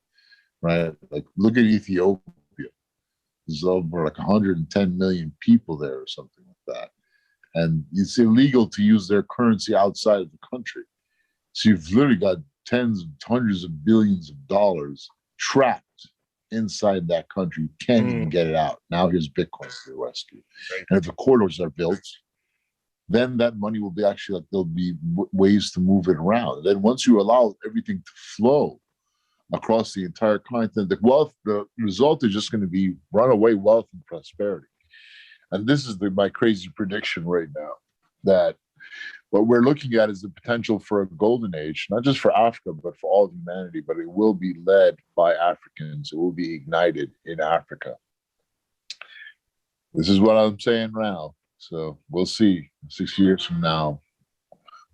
right? Like, look at Ethiopia. There's over like 110 million people there or something like that. And it's illegal to use their currency outside of the country. So you've literally got hundreds of billions of dollars trapped inside that country. You can't even get it out. Now here's Bitcoin for the rescue. Right. And if the corridors are built, then that money will be actually like there'll be ways to move it around. And then once you allow everything to flow across the entire continent, the result is just going to be runaway wealth and prosperity. And this is my crazy prediction right now, that what we're looking at is the potential for a golden age, not just for Africa, but for all of humanity. But it will be led by Africans. It will be ignited in Africa. This is what I'm saying now. So we'll see 6 years from now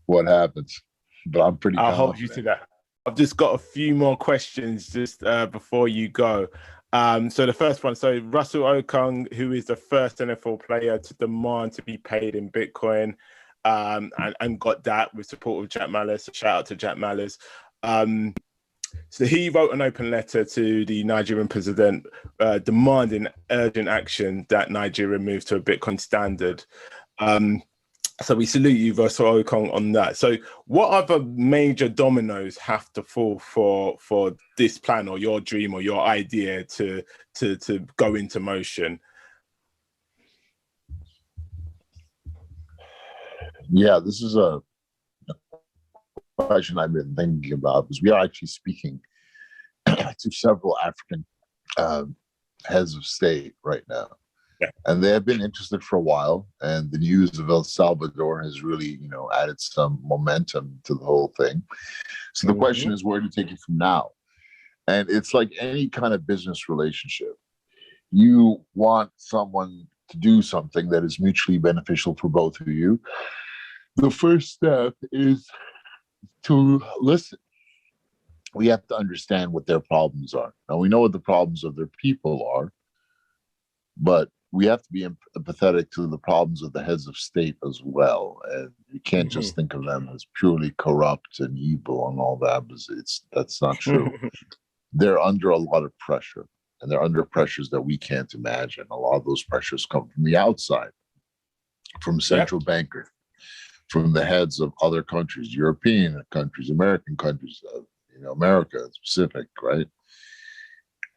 what happens. But I'm pretty confident. I'll hold you to that. I've just got a few more questions just before you go. So the first one, so Russell Okung, who is the first NFL player to demand to be paid in Bitcoin, and got that with support of Jack Malice. Shout out to Jack Malice. So he wrote an open letter to the Nigerian president demanding urgent action that Nigeria move to a Bitcoin standard. So we salute you, Russell Okung, on that. So what other major dominoes have to fall for this plan or your dream or your idea to go into motion? Yeah, this is a question I've been thinking about, because we are actually speaking to several African heads of state right now. Yeah. And they have been interested for a while, and the news of El Salvador has really, added some momentum to the whole thing. So the question is, where to take it from now? And it's like any kind of business relationship. You want someone to do something that is mutually beneficial for both of you. The first step is to listen. We have to understand what their problems are. Now, we know what the problems of their people are, but we have to be empathetic to the problems of the heads of state as well. And you can't just think of them as purely corrupt and evil and all that, because that's not true. They're under a lot of pressure, and they're under pressures that we can't imagine. A lot of those pressures come from the outside, from central bankers, from the heads of other countries, European countries, American countries, America in specific, right?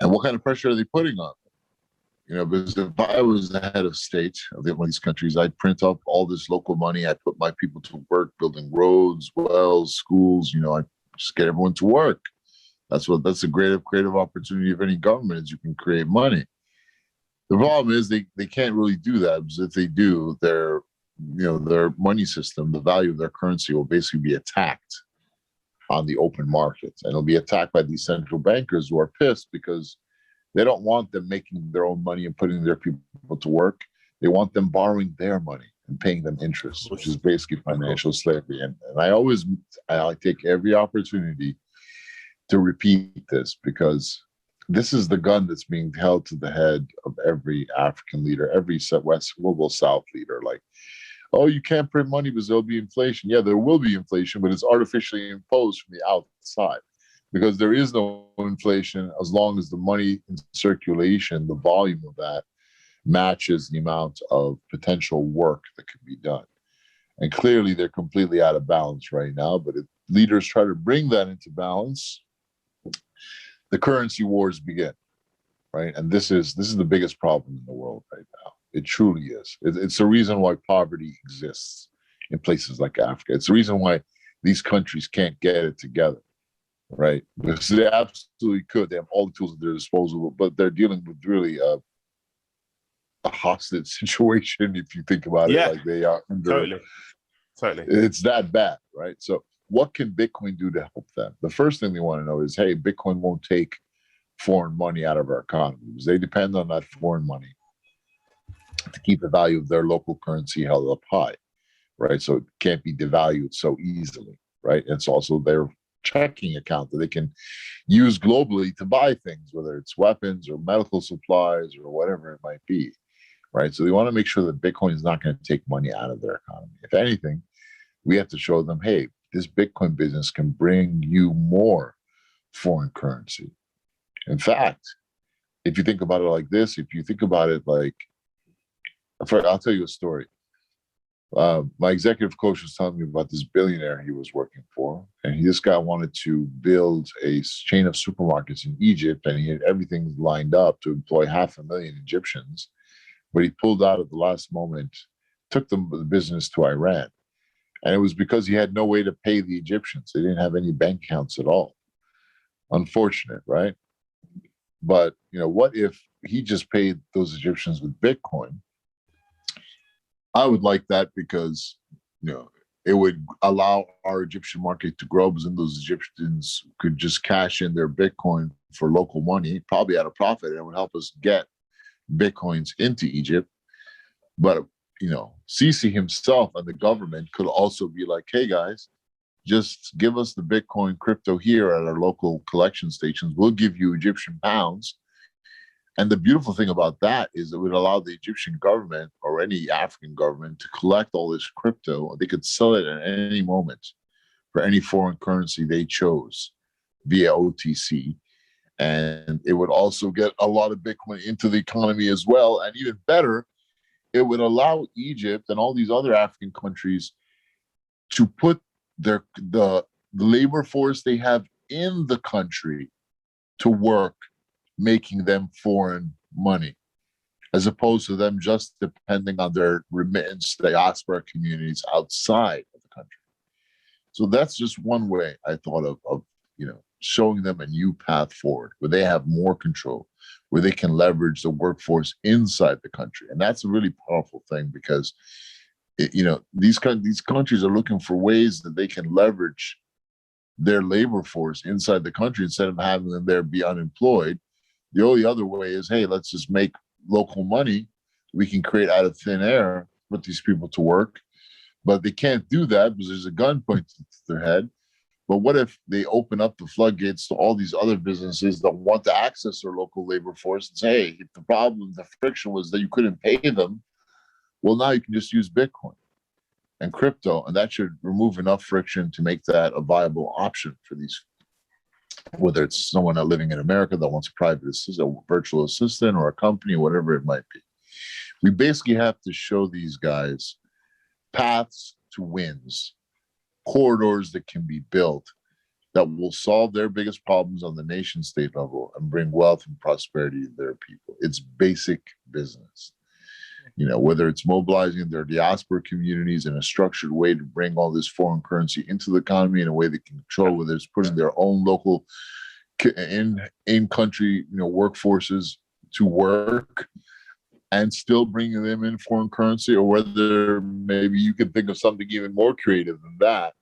And what kind of pressure are they putting on them? Because if I was the head of state of one of these countries, I'd print up all this local money. I'd put my people to work building roads, wells, schools. I'd just get everyone to work. That's a creative opportunity of any government, is you can create money. The problem is they can't really do that, because if they do, their money system, the value of their currency will basically be attacked on the open market. And it'll be attacked by these central bankers who are pissed because they don't want them making their own money and putting their people to work. They want them borrowing their money and paying them interest, which is basically financial slavery. And I take every opportunity to repeat this, because this is the gun that's being held to the head of every African leader, every West Global South leader. Like, oh, you can't print money because there'll be inflation. Yeah, there will be inflation, but it's artificially imposed from the outside, because there is no inflation as long as the money in circulation, the volume of that, matches the amount of potential work that can be done. And clearly they're completely out of balance right now, but if leaders try to bring that into balance, the currency wars begin, right? And this is the biggest problem in the world right now. It truly is. It's the reason why poverty exists in places like Africa. It's the reason why these countries can't get it together, right? Because they absolutely could. They have all the tools at their disposal, but they're dealing with really a hostage situation, if you think about it. Like they are under, totally. It's that bad, right? So what can Bitcoin do to help them? The first thing they want to know is, hey, Bitcoin won't take foreign money out of our economy, because they depend on that foreign money to keep the value of their local currency held up high, right? So it can't be devalued so easily, right? It's also their checking account that they can use globally to buy things, whether it's weapons or medical supplies or whatever it might be, right? So they want to make sure that Bitcoin is not going to take money out of their economy. If anything, we have to show them, hey, this Bitcoin business can bring you more foreign currency. In fact, if you think about it like this, if you think about it like, I'll tell you a story. My executive coach was telling me about this billionaire he was working for, and this guy wanted to build a chain of supermarkets in Egypt, and he had everything lined up to employ 500,000 Egyptians, but he pulled out at the last moment, took the business to Iran. And it was because he had no way to pay the Egyptians. They didn't have any bank accounts at all. Unfortunate, right? But, what if he just paid those Egyptians with Bitcoin? I would like that, because, it would allow our Egyptian market to grow, because then those Egyptians could just cash in their Bitcoin for local money, probably at a profit, and it would help us get Bitcoins into Egypt. But Sisi himself and the government could also be like, hey guys, just give us the Bitcoin crypto here at our local collection stations. We'll give you Egyptian pounds. And the beautiful thing about that is it would allow the Egyptian government or any African government to collect all this crypto. They could sell it at any moment for any foreign currency they chose via OTC. And it would also get a lot of Bitcoin into the economy as well. And even better, it would allow Egypt and all these other African countries to put the labor force they have in the country to work, making them foreign money, as opposed to them just depending on their remittance diaspora communities outside of the country. So that's just one way I thought of showing them a new path forward, where they have more control, where they can leverage the workforce inside the country. And that's a really powerful thing, because these countries are looking for ways that they can leverage their labor force inside the country instead of having them there be unemployed. The only other way is, hey, let's just make local money we can create out of thin air, put these people to work. But they can't do that because there's a gun pointed to their head. But what if they open up the floodgates to all these other businesses that want to access their local labor force and say, hey, if the problem, the friction was that you couldn't pay them, well, now you can just use Bitcoin and crypto, and that should remove enough friction to make that a viable option for these, whether it's someone living in America that wants a private assistant, a virtual assistant, or a company, whatever it might be. We basically have to show these guys paths to wins, corridors that can be built that will solve their biggest problems on the nation state level and bring wealth and prosperity to their people. It's basic business. Whether it's mobilizing their diaspora communities in a structured way to bring all this foreign currency into the economy in a way they can control, whether it's putting their own local in-country workforces to work and still bringing them in foreign currency, or whether maybe you can think of something even more creative than that,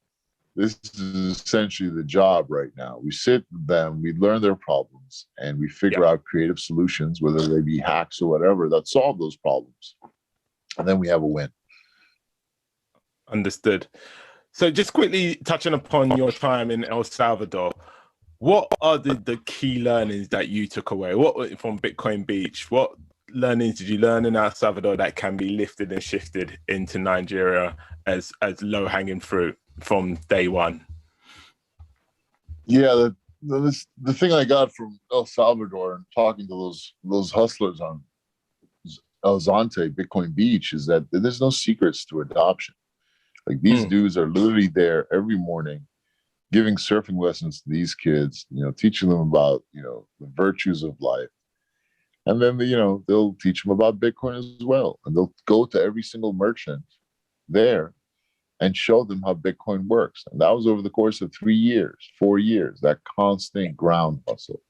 this is essentially the job right now. We sit with them, we learn their problems, and we figure out creative solutions, whether they be hacks or whatever, that solve those problems. And then we have a win. Understood. So just quickly touching upon your time in El Salvador, what are the key learnings that you took away? What from Bitcoin Beach? What learnings did you learn in El Salvador that can be lifted and shifted into Nigeria as low-hanging fruit from day one? Yeah, the thing I got from El Salvador and talking to those hustlers on El Zante, Bitcoin Beach, is that there's no secrets to adoption. Like these dudes are literally there every morning giving surfing lessons to these kids, teaching them about, the virtues of life. And then, they'll teach them about Bitcoin as well. And they'll go to every single merchant there and show them how Bitcoin works. And that was over the course of 3 years, 4 years, that constant ground hustle.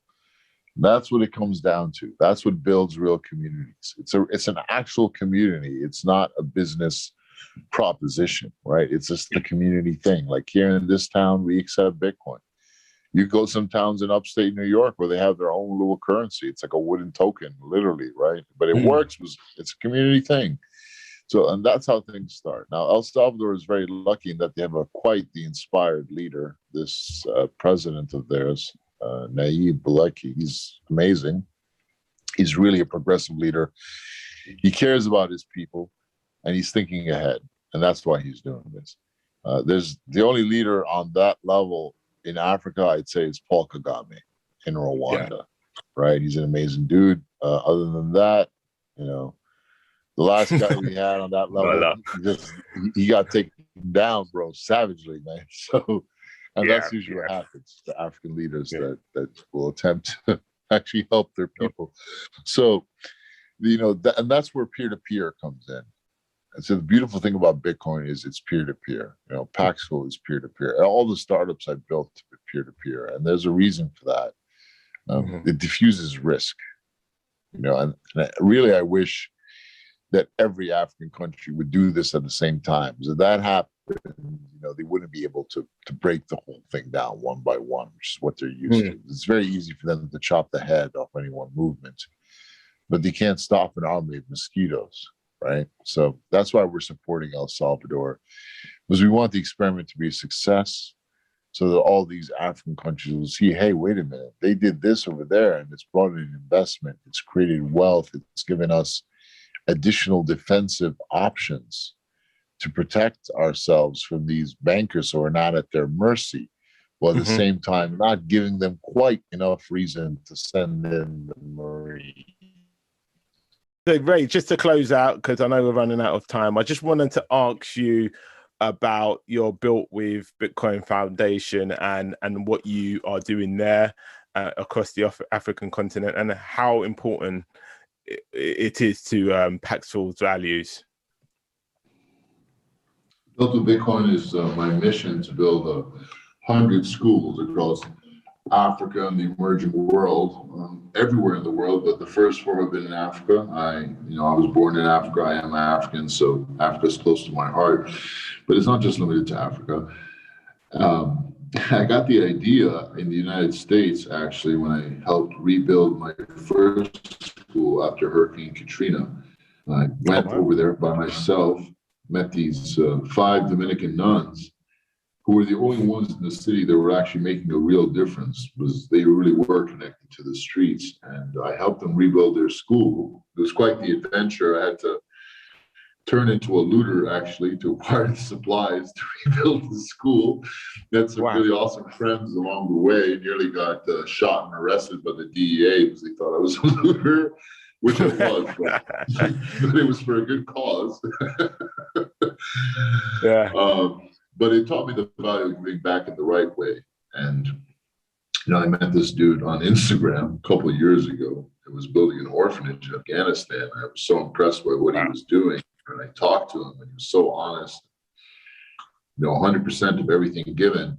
That's what it comes down to. That's what builds real communities. It's an actual community. It's not a business proposition, right? It's just the community thing. Like here in this town, we accept Bitcoin. You go some towns in upstate New York where they have their own little currency. It's like a wooden token, literally, right? But it works. It's a community thing. So, and that's how things start. Now, El Salvador is very lucky in that they have quite the inspired leader, this president of theirs, Nayib Bouelki. He's amazing. He's really a progressive leader. He cares about his people, and he's thinking ahead, and that's why he's doing this. There's the only leader on that level in Africa, I'd say, is Paul Kagame in Rwanda, right? He's an amazing dude. Other than that, the last guy we had on that level, he got taken down, bro, savagely, man. So, and that's usually what happens to African leaders that will attempt to actually help their people. So, and that's where peer-to-peer comes in. And so the beautiful thing about Bitcoin is it's peer-to-peer. Paxful is peer-to-peer. All the startups I've built are peer-to-peer, and there's a reason for that. It diffuses risk. And really, I wish that every African country would do this at the same time. Because if that happened, they wouldn't be able to break the whole thing down one by one, which is what they're used to. It's very easy for them to chop the head off any one movement, but they can't stop an army of mosquitoes. Right. So that's why we're supporting El Salvador, because we want the experiment to be a success so that all these African countries will see, hey, wait a minute, they did this over there and it's brought in investment. It's created wealth. It's given us additional defensive options to protect ourselves from these bankers who are not at their mercy, while at the same time not giving them quite enough reason to send in the Marine. So, Ray, just to close out, because I know we're running out of time, I just wanted to ask you about your Built with Bitcoin Foundation and what you are doing there across the African continent, and how important it is to Paxful's values. Built with Bitcoin is my mission to build 100 schools across Africa and the emerging world, everywhere in the world, but the first 4 have been in Africa. I was born in Africa. I am African, so Africa is close to my heart. But it's not just limited to Africa. I got the idea in the United States, actually, when I helped rebuild my first school after Hurricane Katrina. I went over there by myself, met these 5 Dominican nuns, who were the only ones in the city that were actually making a real difference, because they really were connected to the streets. And I helped them rebuild their school. It was quite the adventure. I had to turn into a looter, actually, to acquire the supplies to rebuild the school. Met some really awesome friends along the way. Nearly got shot and arrested by the DEA because they thought I was a looter, which I was, but it was for a good cause. But it taught me the value of giving back in the right way. And, I met this dude on Instagram a couple of years ago. He was building an orphanage in Afghanistan. I was so impressed by what he was doing. And I talked to him, and he was so honest. 100% of everything given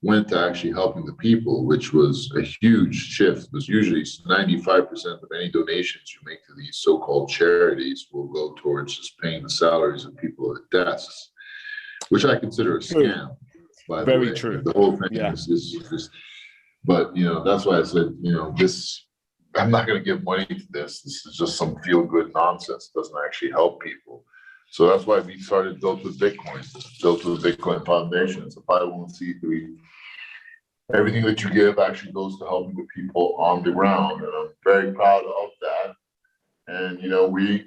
went to actually helping the people, which was a huge shift. Because usually 95% of any donations you make to these so-called charities will go towards just paying the salaries of people at desks, which I consider a scam. by the Very way. true. The whole thing Yeah. is just, but that's why I said, this, I'm not going to give money to this. This is just some feel good nonsense. It doesn't actually help people. So that's why we started Built with Bitcoin, Built with Bitcoin Foundation. It's a 501c3. Everything that you give actually goes to helping the people on the ground. And I'm very proud of that. And,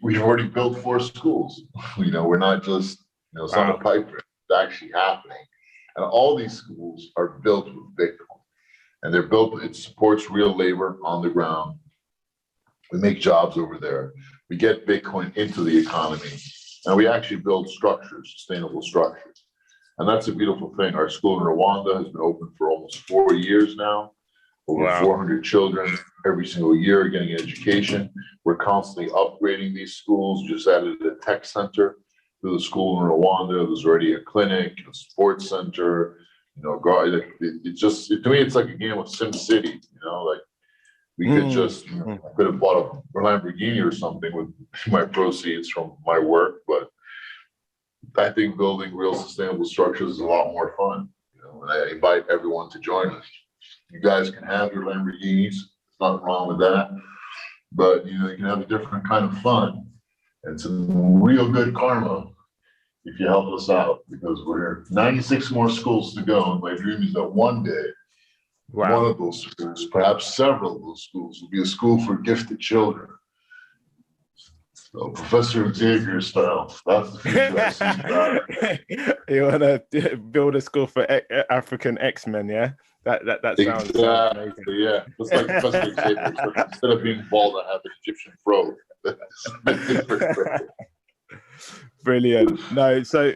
we've already built 4 schools. We're not just, it's on a pipe dream. It's actually happening. And all these schools are built with Bitcoin. And they're built, it supports real labor on the ground. We make jobs over there. We get Bitcoin into the economy. And we actually build structures, sustainable structures. And that's a beautiful thing. Our school in Rwanda has been open for almost 4 years now. Over 400 children every single year are getting education. We're constantly upgrading these schools. Just added a tech center to the school in Rwanda. There's already a clinic, a sports center. To me, it's like a game of Sim City. Like we could just, I could have bought a Lamborghini or something with my proceeds from my work, but I think building real sustainable structures is a lot more fun. And I invite everyone to join us. You guys can have your Lamborghinis. There's nothing wrong with that. But you can have a different kind of fun and some real good karma if you help us out, because we're 96 more schools to go. And my dream is that one day, one of those schools, perhaps several of those schools, will be a school for gifted children. So Professor Xavier style. That's the future I see. You want to build a school for African X-Men, yeah? That sounds amazing. Yeah, just like Professor Xavier. So instead of being bald, I have an Egyptian fro. Brilliant. No, so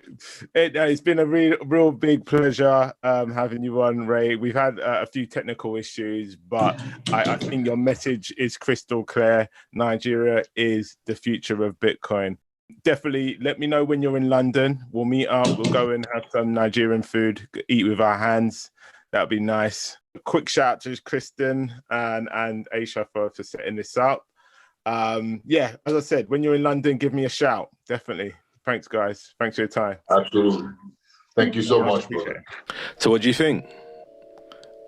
it's been a real big pleasure having you on, Ray. We've had a few technical issues, but I think your message is crystal clear. Nigeria is the future of Bitcoin. Definitely let me know when you're in London. We'll meet up. We'll go and have some Nigerian food, eat with our hands. That'd be nice. Quick shout to Kristen and Aisha for setting this up. As I said, when you're in London, give me a shout. Definitely. Thanks, guys. Thanks for your time. Absolutely. Thank you so much, brother. So what do you think?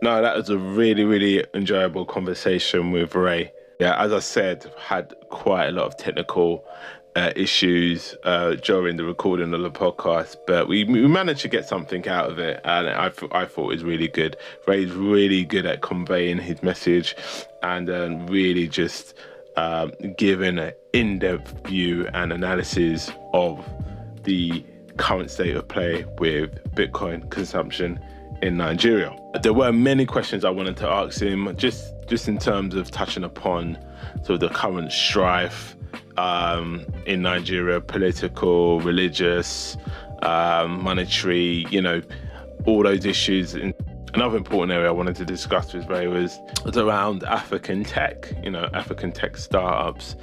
No, that was a really, really enjoyable conversation with Ray. Yeah, as I said, I've had quite a lot of technical issues during the recording of the podcast, but we managed to get something out of it, and I thought it was really good. Ray's really good at conveying his message and really just giving an in-depth view and analysis of the current state of play with Bitcoin consumption in Nigeria. There were many questions I wanted to ask him, just in terms of touching upon sort of the current strife in Nigeria, political, religious, monetary, all those issues. Another important area I wanted to discuss with Ray was around African tech, African tech startups,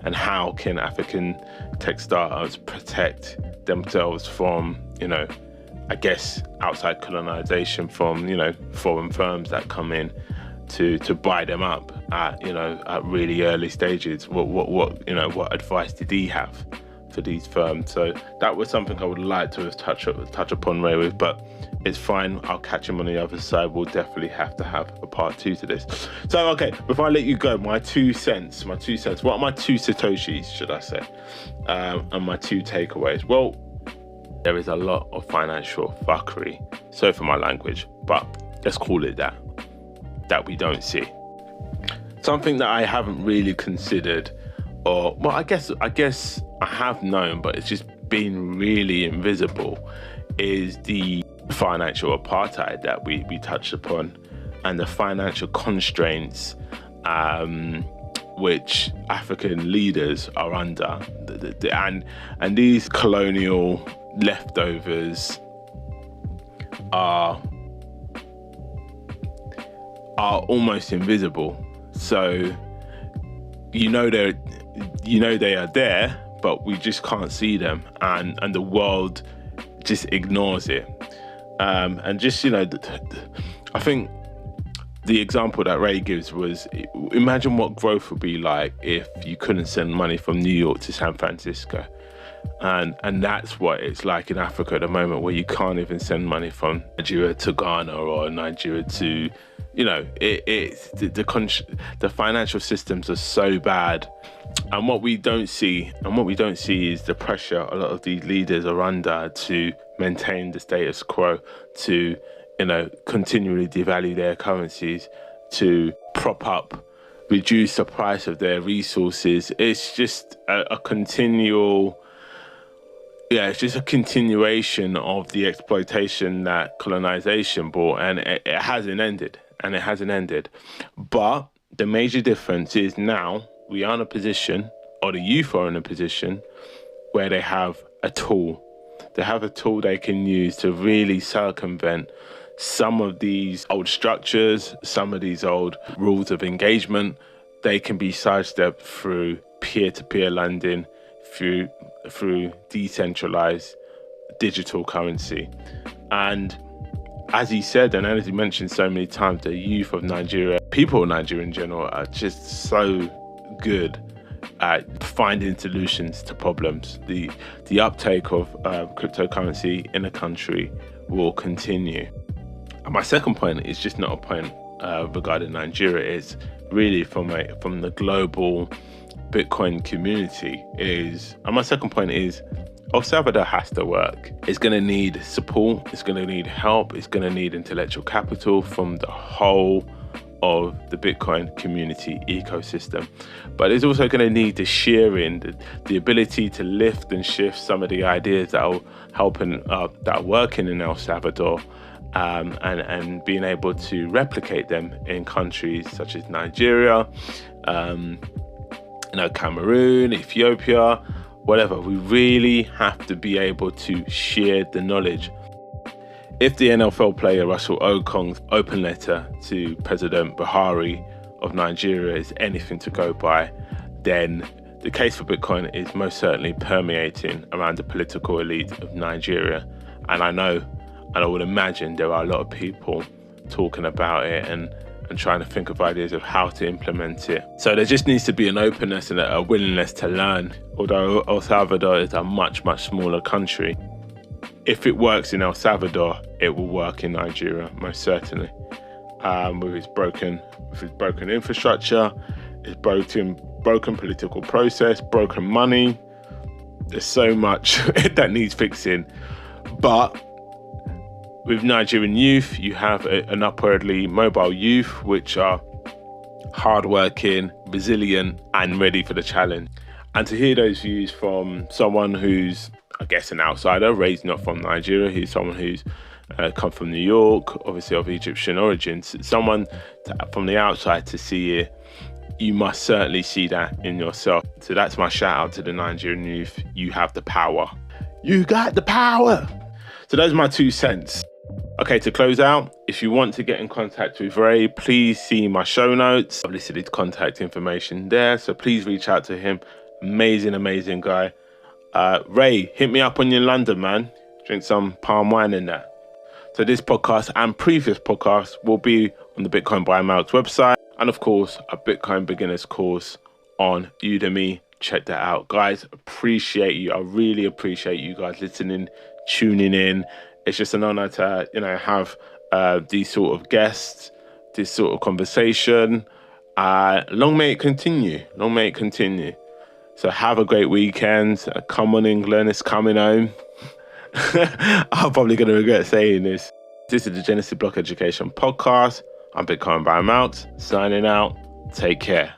and how can African tech startups protect themselves from, I guess, outside colonization from, foreign firms that come in to buy them up at really early stages. What advice did he have for these firms? So that was something I would like to have touch upon Ray with, but it's fine. I'll catch him on the other side. We'll definitely have to have a part 2 to this. So, okay, before I let you go, my 2 cents. What are my 2 Satoshis, should I say? And my 2 takeaways. Well, there is a lot of financial fuckery, sorry for my language, but let's call it that we don't see. Something that I haven't really considered, or, well, I guess I have known, but it's just been really invisible, is the financial apartheid that we touched upon, and the financial constraints which African leaders are under, and these colonial leftovers are almost invisible. So they are there, but we just can't see them, and the world just ignores it. And just, I think the example that Ray gives was, imagine what growth would be like if you couldn't send money from New York to San Francisco. And that's what it's like in Africa at the moment, where you can't even send money from Nigeria to Ghana or Nigeria to, the financial systems are so bad. And what we don't see is the pressure a lot of these leaders are under to maintain the status quo, to, continually devalue their currencies, to prop up, reduce the price of their resources. It's just a continual... Yeah, it's just a continuation of the exploitation that colonization brought, and it hasn't ended. But the major difference is now we are in a position, or the youth are in a position, where they have a tool. They have a tool they can use to really circumvent some of these old structures, some of these old rules of engagement. They can be sidestepped through peer-to-peer lending, through decentralized digital currency. And as he said, and as he mentioned so many times, the youth of Nigeria, people of Nigeria in general, are just so good at finding solutions to problems. The uptake of cryptocurrency in the country will continue. And my second point is just not a point regarding Nigeria. It's really from the global Bitcoin community and my second point is El Salvador has to work. It's going to need support, it's going to need help, it's going to need intellectual capital from the whole of the Bitcoin community ecosystem. But it's also going to need the sharing, the ability to lift and shift some of the ideas that are helping, that are working in El Salvador, and being able to replicate them in countries such as Nigeria, Cameroon, Ethiopia, whatever. We really have to be able to share the knowledge. If the NFL player Russell Okong's open letter to President Buhari of Nigeria is anything to go by, then the case for Bitcoin is most certainly permeating around the political elite of Nigeria. And I would imagine there are a lot of people talking about it and trying to think of ideas of how to implement it. So there just needs to be an openness and a willingness to learn. Although El Salvador is a much, much smaller country, if it works in El Salvador, it will work in Nigeria, most certainly. With its broken infrastructure, its broken political process, broken money. There's so much that needs fixing. But with Nigerian youth, you have an upwardly mobile youth, which are hardworking, resilient, and ready for the challenge. And to hear those views from someone who's, I guess, an outsider, raised not from Nigeria, who's someone who's come from New York, obviously of Egyptian origins, someone from the outside to see it, you must certainly see that in yourself. So that's my shout out to the Nigerian youth. You have the power. You got the power. So those are my 2 cents. Okay, to close out, if you want to get in contact with Ray, please see my show notes. I've listed his contact information there, so please reach out to him. Amazing guy. Ray, hit me up when you're in London, man. Drink some palm wine in that. So this podcast and previous podcasts will be on the Bitcoin by Malk's website, and of course, a Bitcoin beginners course on Udemy. Check that out. Guys, appreciate you. I really appreciate you guys listening, tuning in. It's just an honor to, have these sort of guests, this sort of conversation. Long may it continue. Long may it continue. So have a great weekend. Come on, England. It's coming home. I'm probably going to regret saying this. This is the Genesis Block Education Podcast. I'm Bitcoin by Malks, signing out. Take care.